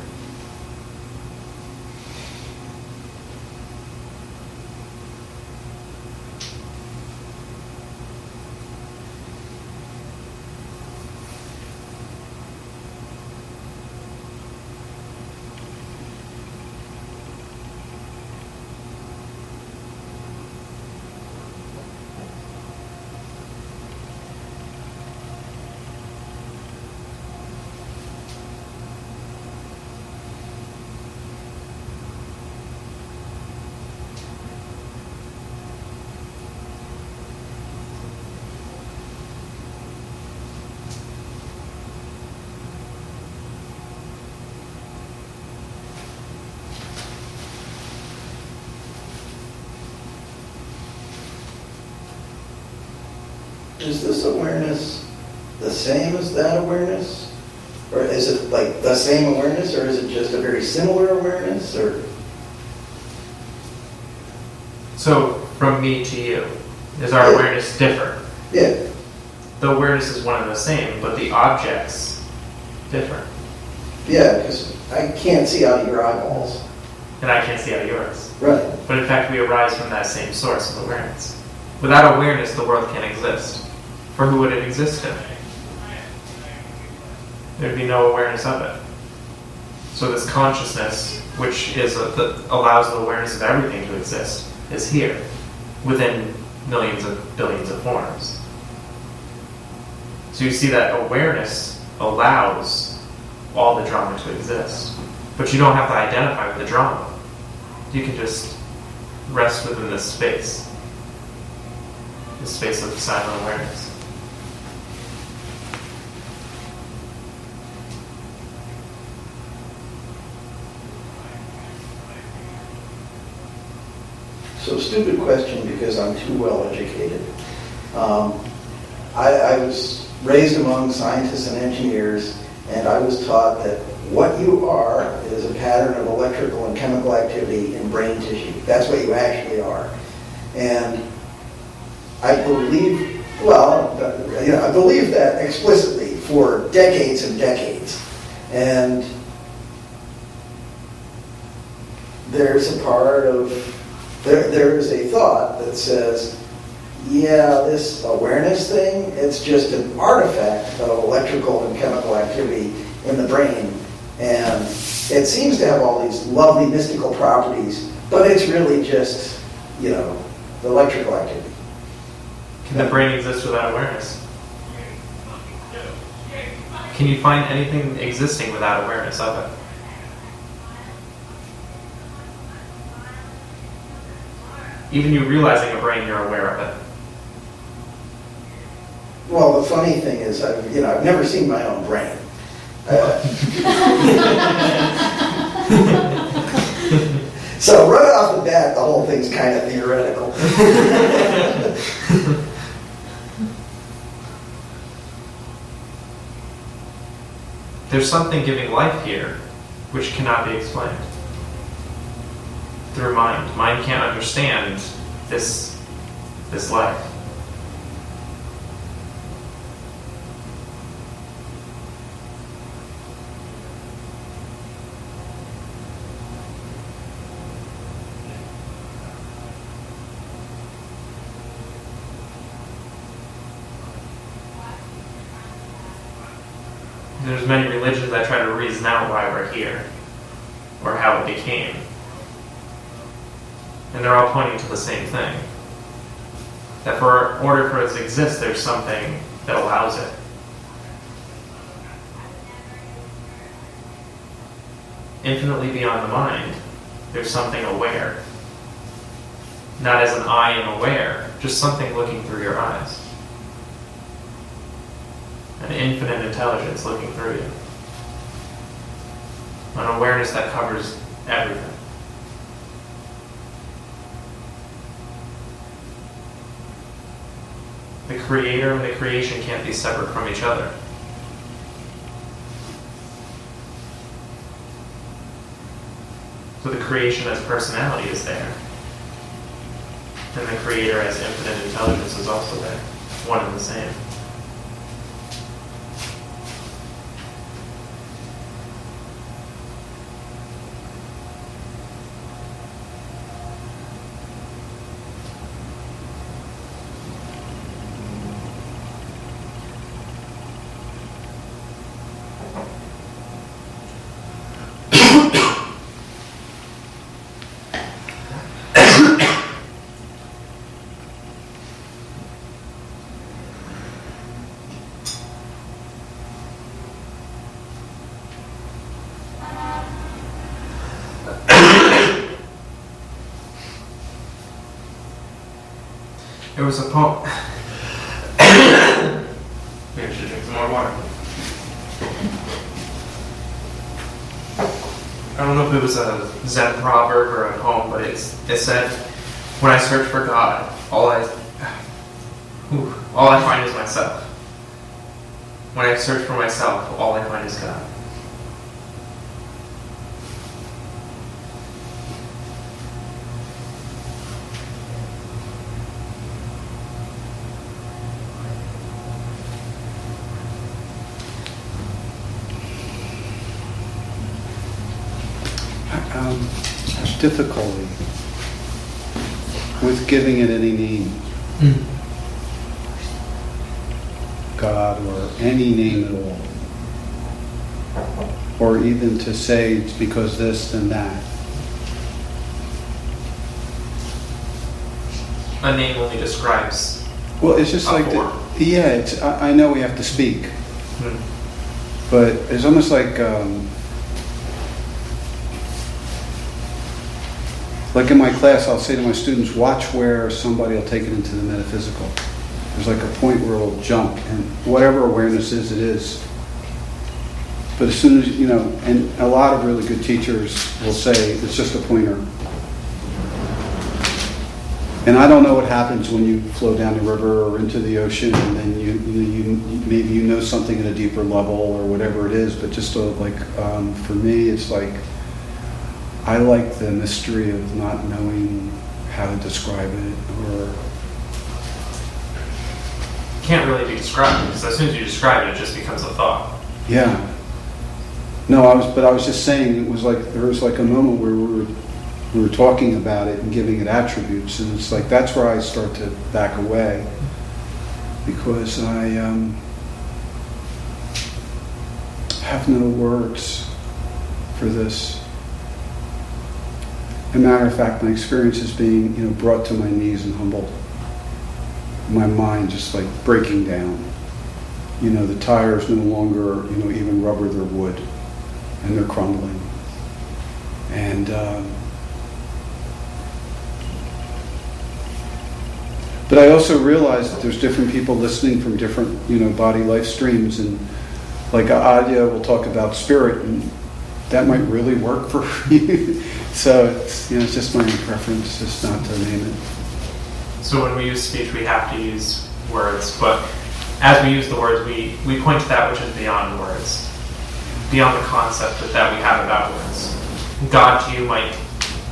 Is this awareness the same as that awareness? Or is it like the same awareness, or is it just a very similar awareness? Or So, from me to you, is our awareness different? yeah, The awareness is one and the same, but the objects different. yeah, because I can't see out of your eyeballs. And I can't see out of yours. Right. But in fact, we arise from that same source of awareness. Without awareness, the world can't exist. For who would it exist in? There'd be no awareness of it. So this consciousness, which is allows the awareness of everything to exist, is here, within millions of billions of forms. So you see that awareness allows all the drama to exist. But you don't have to identify with the drama. You can just rest within this space of silent awareness. So stupid question because I'm too well educated. I was raised among scientists and engineers, and I was taught that what you are is a pattern of electrical and chemical activity in brain tissue. That's what you actually are. And I believe, I believed that explicitly for decades and decades. And there's a part of, there is a thought that says, yeah, this awareness thing, it's just an artifact of electrical and chemical activity in the brain. And it seems to have all these lovely mystical properties, but it's really just, the electrical activity. Can the brain exist without awareness? Can you find anything existing without awareness of it? Even you realizing a brain, you're aware of it. Well, the funny thing is, I've never seen my own brain. So right off the bat, the whole thing's kind of theoretical. There's something giving life here which cannot be explained through mind. Mind can't understand this life. There's many religions that try to reason out why we're here, or how it became. And they're all pointing to the same thing. That in order for it to exist, there's something that allows it. Infinitely beyond the mind, there's something aware. Not as an I am aware, just something looking through your eyes. An infinite intelligence looking through you. An awareness that covers everything. The creator and the creation can't be separate from each other. So the creation as personality is there. And the creator as infinite intelligence is also there. One and the same. There was a poem. Maybe I should drink some more water. I don't know if it was a Zen proverb or a poem, but it said, "When I search for God, all I find is myself. When I search for myself, all I find is God." There's difficulty with giving it any name. God, or any name at all. Or even to say it's because this and that. A name only describes. Well, it's just like, I know we have to speak. But it's almost like in my class, I'll say to my students, watch where somebody will take it into the metaphysical. There's like a point where it'll jump, and whatever awareness is, it is. But as soon as, and a lot of really good teachers will say, it's just a pointer. And I don't know what happens when you flow down the river or into the ocean, and then you maybe you know something at a deeper level or whatever it is, but just for me, it's like, I like the mystery of not knowing how to describe it, or Can't really be described, because as soon as you describe it, it just becomes a thought. yeah. No, I was just saying, it was like, there was like a moment where we were we were talking about it and giving it attributes, and it's like that's where I start to back away, because I have no words for this. As a matter of fact, my experience is being, brought to my knees and humbled. My mind just like breaking down. The tires no longer, even rubber, they're wood, and they're crumbling. And but I also realize that there's different people listening from different, body life streams, and like Adya will talk about spirit, and that might really work for you. So it's just my own preference, just not to name it. So when we use speech, we have to use words, but as we use the words, we point to that which is beyond words, beyond the concept that we have about words. God to you might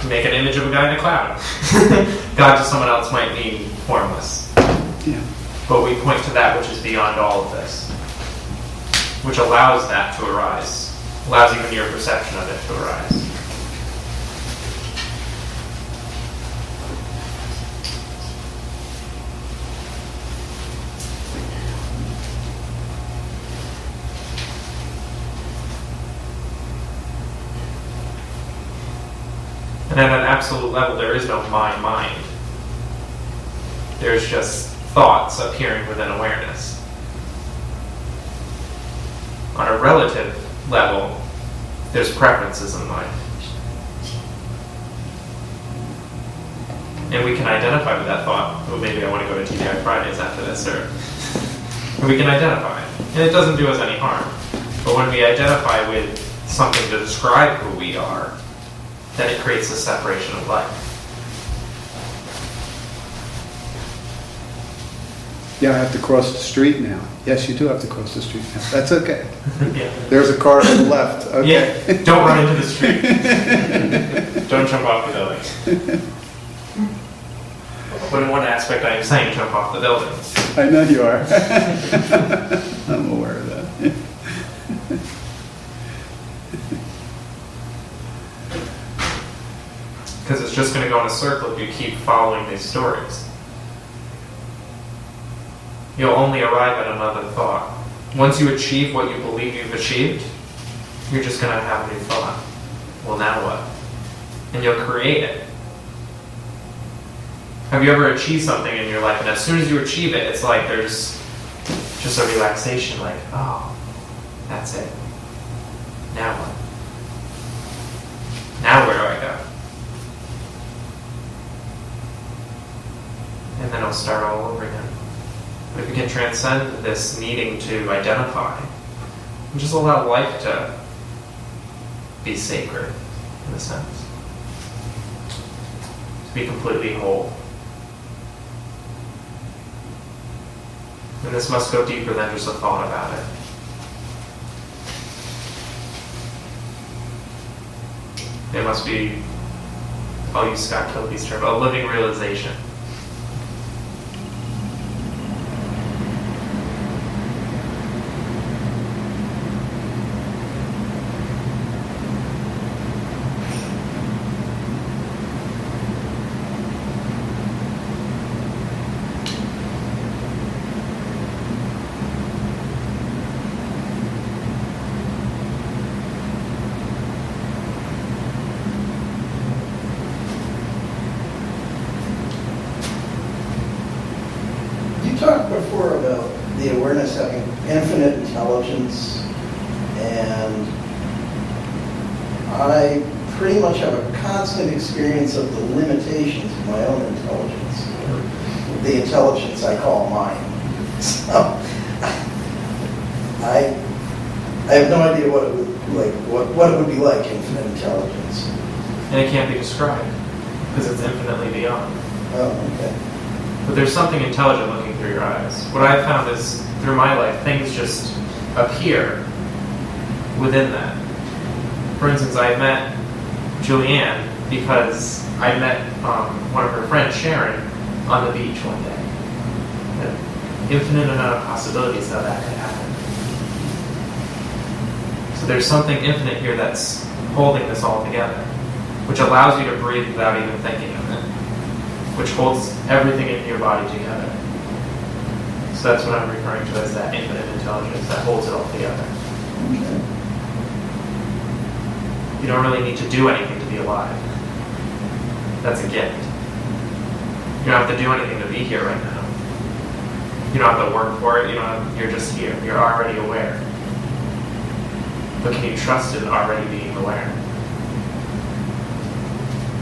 make an image of a guy in a cloud. God to someone else might mean formless. Yeah. But we point to that which is beyond all of this, which allows that to arise, allows even your perception of it to arise. And at an absolute level, there is no my mind. There's just thoughts appearing within awareness. On a relative level, there's preferences in life. And we can identify with that thought. Well, maybe I want to go to TGI Fridays after this, or we can identify. And it doesn't do us any harm. But when we identify with something to describe who we are, then it creates a separation of life. Yeah, I have to cross the street now. Yes, you do have to cross the street now. That's okay. Yeah. There's a car on the left. Okay. Yeah, don't run into the street. Don't jump off the building. But in one aspect, I am saying jump off the building. I know you are. I'm aware of that. Because it's just going to go in a circle if you keep following these stories. You'll only arrive at another thought. Once you achieve what you believe you've achieved, you're just going to have a new thought. Well, now what? And you'll create it. Have you ever achieved something in your life, and as soon as you achieve it, it's like there's just a relaxation, like, oh, that's it. Now what? Now where do I go? And then it'll start all over again. But if we can transcend this needing to identify, and just allow life to be sacred, in a sense. To be completely whole. And this must go deeper than just a thought about it. It must be, I'll use Scott Kilby's term, a living realization. You talked before about the awareness having infinite intelligence, and I pretty much have a constant experience of the limitations of my own intelligence, or the intelligence I call mine. So I have no idea what it would like, what it would be like, infinite intelligence. And it can't be described, because it's infinitely beyond. Oh, okay. But there's something intelligent looking through your eyes. What I've found is, through my life, things just appear within that. For instance, I met Julianne because I met one of her friends, Sharon, on the beach one day. An infinite amount of possibilities how that could happen. So there's something infinite here that's holding this all together. which allows you to breathe without even thinking of it, which holds everything in your body together. So that's what I'm referring to as that infinite intelligence that holds it all together. Okay. You don't really need to do anything to be alive. That's a gift. You don't have to do anything to be here right now. You don't have to work for it. You're just here. You're already aware. But can you trust in already being aware?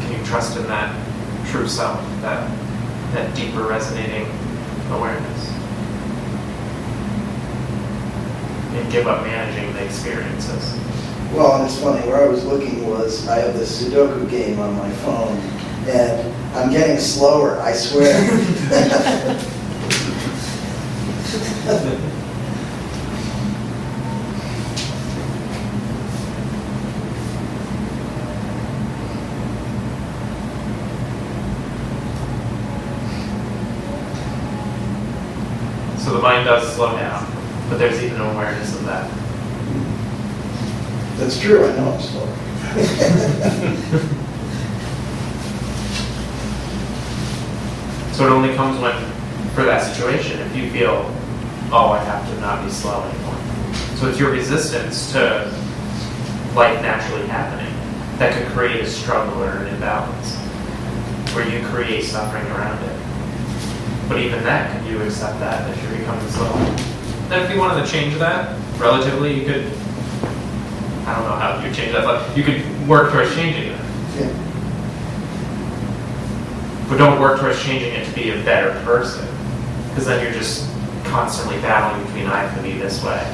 Can you trust in that true self, that deeper resonating awareness? And give up managing the experiences. Well, and it's funny, where I was looking was, I have this Sudoku game on my phone, and I'm getting slower, I swear. So the mind does slow down, but there's even an awareness of that. That's true, I know I'm slow. So it only comes when, for that situation, if you feel, oh, I have to not be slow anymore. So it's your resistance to life naturally happening that could create a struggle or an imbalance, where you create suffering around it. But even that, can you accept that if you're becoming slow? Then if you wanted to change that, relatively, you could, I don't know how you change that, but you could work towards changing it. Yeah. But don't work towards changing it to be a better person, because then you're just constantly battling between I have to be this way.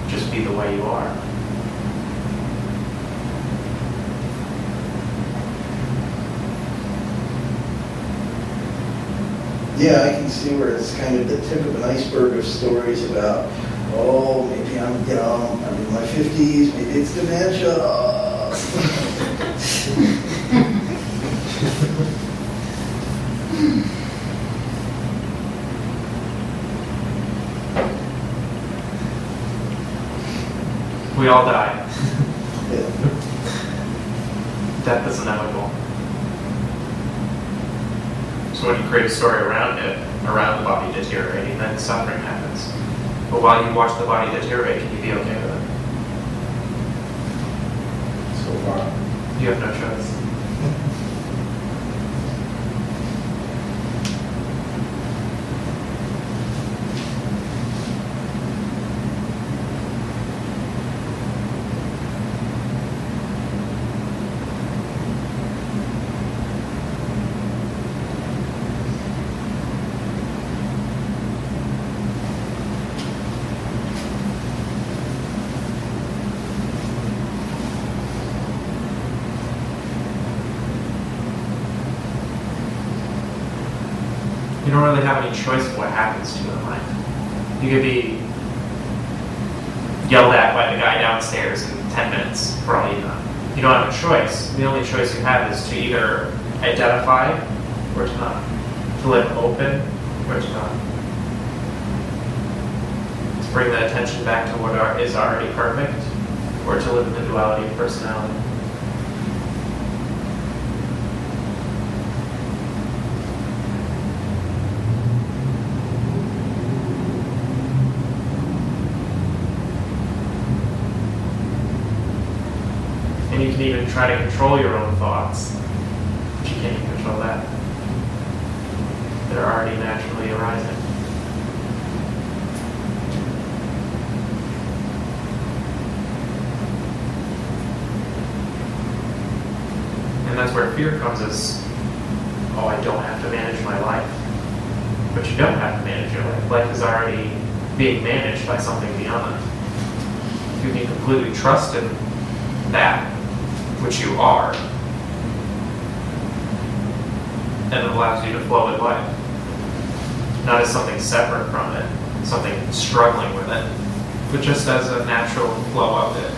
Just be the way you are. Yeah, I can see where it's kind of the tip of an iceberg of stories about, oh, maybe I'm in my 50s, maybe it's dementia. We all die. Yeah. Death is inevitable. So when you create a story around it, around the body deteriorating, then suffering happens. But while you watch the body deteriorate, can you be okay with it? So far. You have no choice. You don't really have any choice of what happens to you in life. You could be yelled at by the guy downstairs in 10 minutes, for all you know. You don't have a choice. The only choice you have is to either identify or to not. To live open or to not. To bring the attention back to what is already perfect, or to live in the duality of personality. And you can even try to control your own thoughts, but you can't even control that. They're already naturally arising. And that's where fear comes as, oh, I don't have to manage my life. But you don't have to manage your life. Life is already being managed by something beyond. If you can completely trust in that, which you are, and it allows you to flow with life. Not as something separate from it, something struggling with it, but just as a natural flow of it.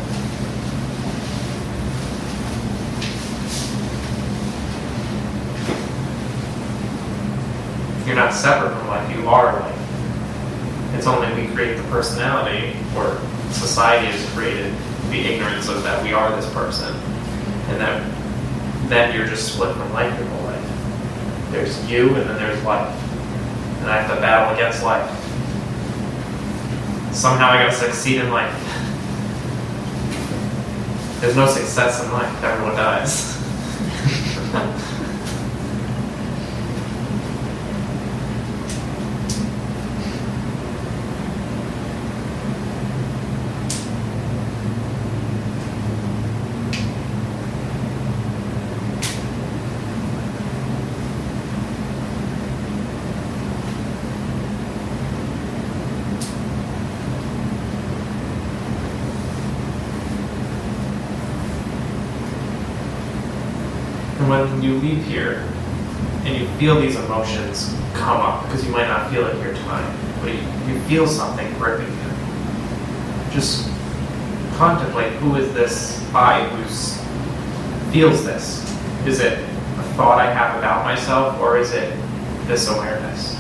You're not separate from life, you are life. It's only we create the personality, or society has created the ignorance of that we are this person. And then you're just split from life your whole life. There's you and then there's life. And I have to battle against life. Somehow I gotta succeed in life. There's no success in life, everyone dies. And when you leave here and you feel these emotions come up, because you might not feel it here tonight, but you feel something gripping you, just contemplate, who is this I who feels this? Is it a thought I have about myself, or is it this awareness?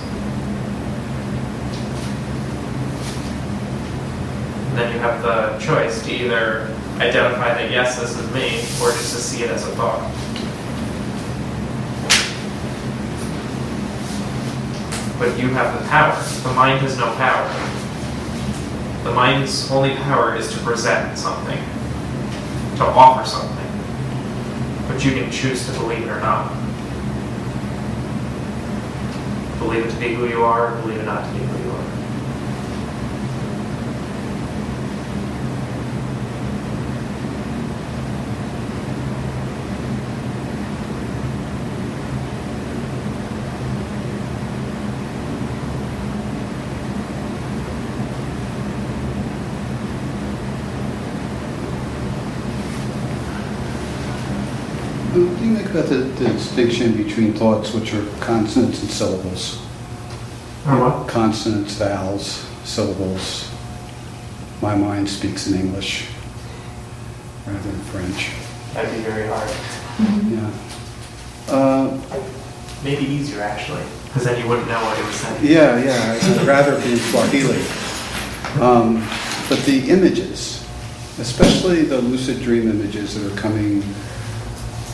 And then you have the choice to either identify that yes, this is me, or just to see it as a thought. But you have the power. The mind has no power. The mind's only power is to present something, to offer something. But you can choose to believe it or not. Believe it to be who you are, or believe it not to be who you are. What do you make about the distinction between thoughts which are consonants and syllables? Or what? Consonants, vowels, syllables. My mind speaks in English rather than French. That'd be very hard. Yeah. Maybe easier, actually, because then you wouldn't know what it was saying. Yeah. I'd rather be in Swahili. But the images, especially the lucid dream images that are coming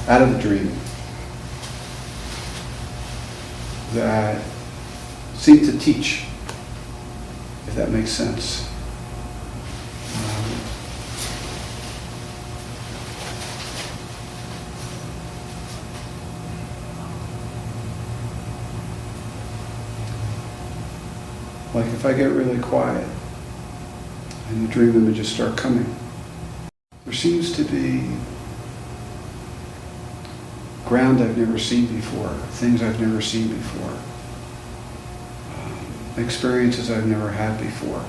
out of the dream, that seem to teach, if that makes sense. Like if I get really quiet and the dream images start coming, there seems to be ground I've never seen before, things I've never seen before, experiences I've never had before.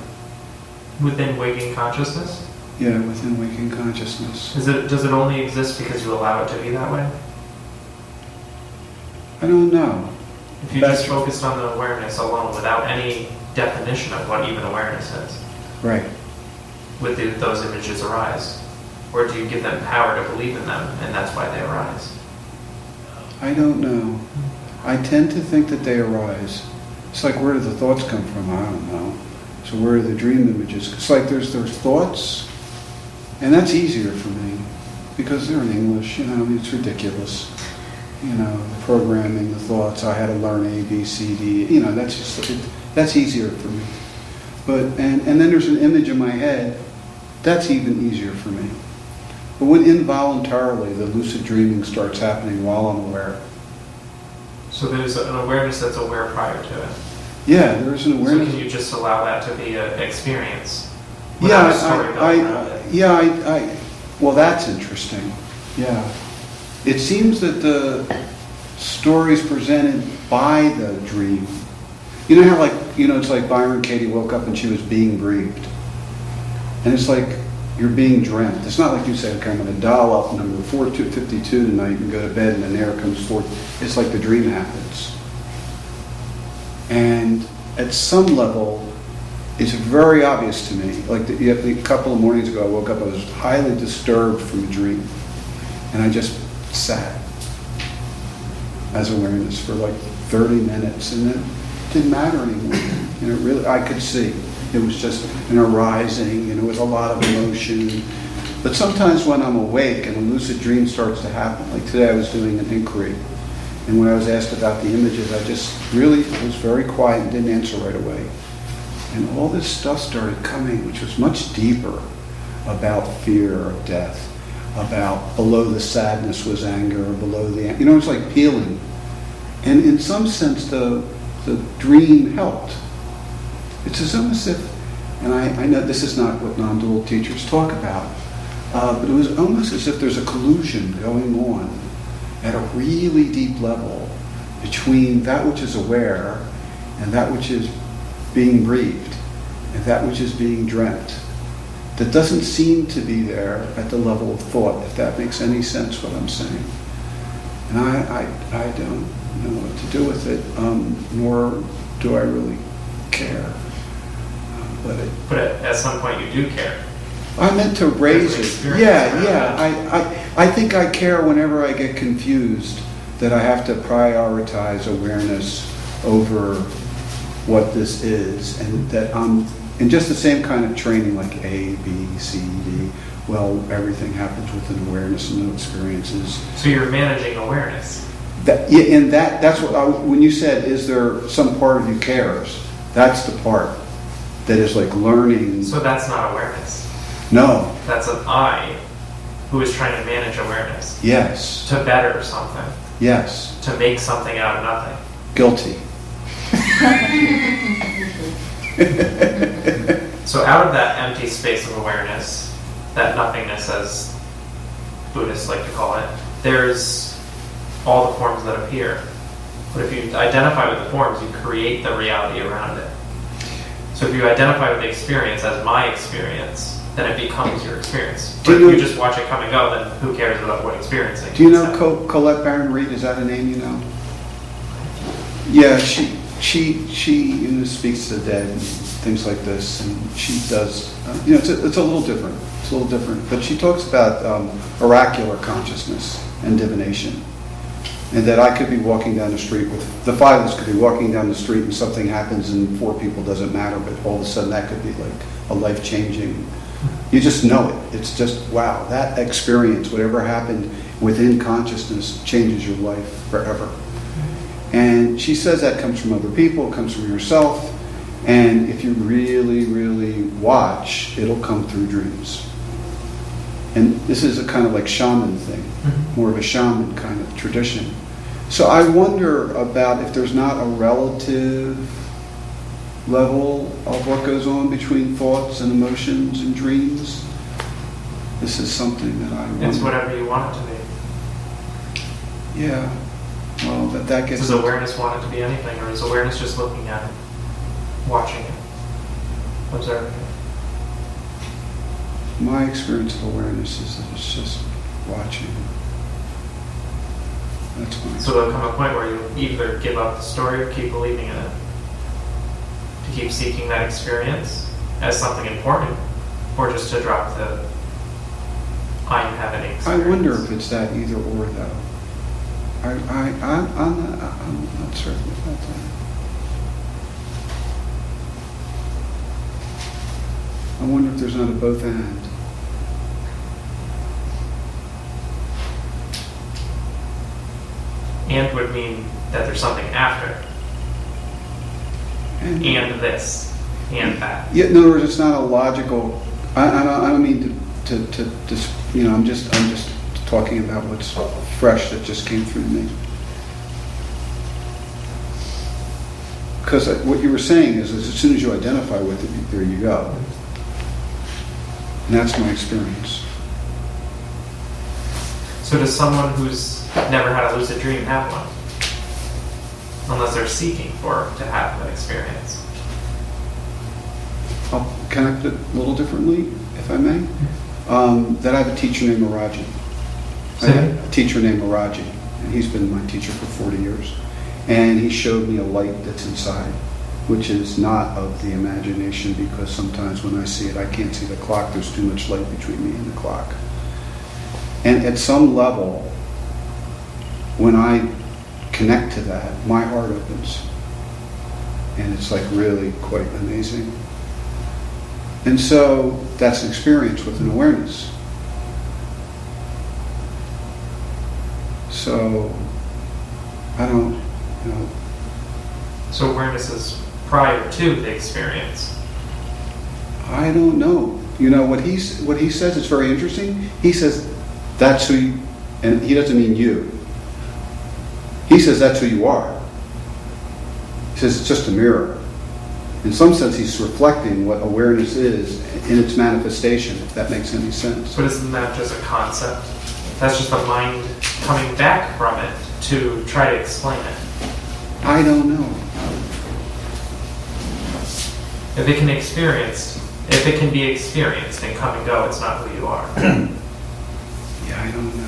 Within waking consciousness? Yeah, within waking consciousness. Does it only exist because you allow it to be that way? I don't know. If you just focused on the awareness alone without any definition of what even awareness is, Right. would those images arise? Or do you give them power to believe in them, and that's why they arise? I don't know. I tend to think that they arise. It's like, where do the thoughts come from? I don't know. So where are the dream images? It's like there's thoughts, and that's easier for me because they're in English. It's ridiculous. The programming, the thoughts. I had to learn A, B, C, D. That's easier for me. But and then there's an image in my head. That's even easier for me. But when involuntarily the lucid dreaming starts happening while I'm aware. So there's an awareness that's aware prior to it. Yeah, there is an awareness. So can you just allow that to be an experience? Yeah, without a story built around it? well, that's interesting. Yeah. It seems that the stories presented by the dream, you know how it's like Byron Katie woke up and she was being breathed. And it's like you're being dreamt. It's not like you say, okay, I'm going to dial up number 4252 tonight and go to bed and then air comes forth. It's like the dream happens. And at some level, it's very obvious to me. Like a couple of mornings ago, I woke up, I was highly disturbed from a dream. And I just sat as awareness for like 30 minutes. And it didn't matter anymore. I could see. It was just an arising, with a lot of emotion, But sometimes when I'm awake and a lucid dream starts to happen, like today I was doing an inquiry, and when I was asked about the images, I just really was very quiet and didn't answer right away. And all this stuff started coming, which was much deeper, about fear of death, about below the sadness was anger, or below the, it's like peeling. And in some sense, the dream helped. It's as almost if, and I know this is not what non-dual teachers talk about, but it was almost as if there's a collusion going on at a really deep level between that which is aware and that which is being breathed and that which is being dreamt, that doesn't seem to be there at the level of thought, if that makes any sense what I'm saying. And I don't know what to do with it, nor do I really care. But at some point you do care. I meant to raise it. Yeah. I think I care whenever I get confused that I have to prioritize awareness over what this is, and that I'm in just the same kind of training like A, B, C, D. Well, everything happens with an awareness and no experiences. So you're managing awareness. That's what when you said, is there some part of you cares? That's the part that is like learning. So that's not awareness. No. That's an I who is trying to manage awareness. Yes. To better something. Yes. To make something out of nothing. Guilty. So out of that empty space of awareness, that nothingness as Buddhists like to call it, there's all the forms that appear. But if you identify with the forms, you create the reality around it. So if you identify with the experience as my experience, then it becomes your experience. But if you just watch it come and go, then who cares about what experiencing? Do you know Colette Baron Reed? Is that a name you know? Yeah, she speaks to the dead and things like this, and she does. It's a little different. It's a little different, but she talks about oracular consciousness and divination, and that I could be walking down the street with the five of us could be walking down the street, and something happens, and four people doesn't matter, but all of a sudden that could be like a life-changing. You just know it. It's just wow. That experience, whatever happened within consciousness, changes your life forever. And she says that comes from other people, it comes from yourself, and if you really, really watch, it'll come through dreams. And this is a kind of like shaman thing, more of a shaman kind of tradition. So I wonder about if there's not a relative level of what goes on between thoughts and emotions and dreams. This is something that I wonder. It's whatever you want it to be. Yeah. Well, but that gets... Does awareness want it to be anything, or is awareness just looking at it, watching it, observing it? My experience of awareness is that it's just watching. That's my... So there'll come a point where you either give up the story or keep believing in it. To keep seeking that experience as something important, or just to drop the I'm having experience. I wonder if it's that either or, though. I'm not certain about that. I wonder if there's not a both and. And would mean that there's something after. And this. And that. Yeah, in other words, it's not a logical... I don't mean to I'm just talking about what's fresh that just came through to me. Because what you were saying is as soon as you identify with it, there you go. And that's my experience. So does someone who's never had a lucid dream have one? Unless they're seeking to have that experience. I'll connect it a little differently, if I may. That I have a teacher named Maraji. I have a teacher named Maraji, and he's been my teacher for 40 years. And he showed me a light that's inside, which is not of the imagination, because sometimes when I see it, I can't see the clock. There's too much light between me and the clock. And at some level, when I connect to that, my heart opens. And it's like really quite amazing. And so that's an experience with an awareness. So, I don't, you know, So awareness is prior to the experience. I don't know. You know, what he says is very interesting. He says, that's who you, and he doesn't mean you. He says that's who you are. He says it's just a mirror. In some sense, he's reflecting what awareness is in its manifestation, if that makes any sense. But isn't that just a concept? That's just the mind coming back from it to try to explain it. I don't know. If it can be experienced and come and go, it's not who you are. Yeah, I don't know.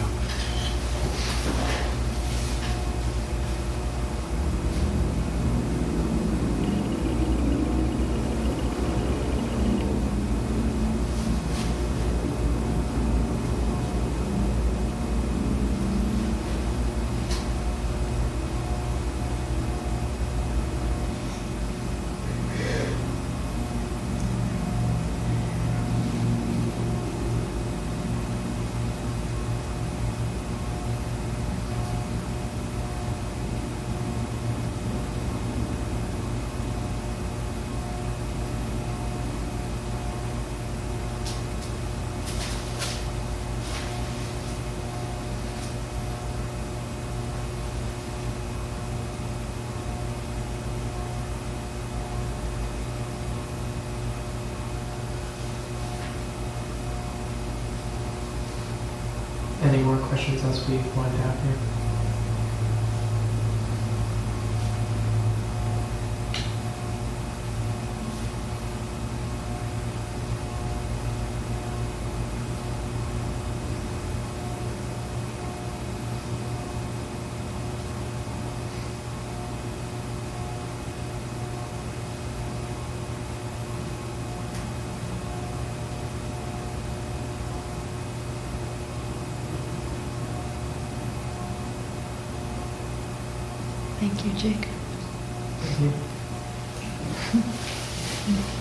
Any more questions as we wind down here? Thank you, Jake. Thank you.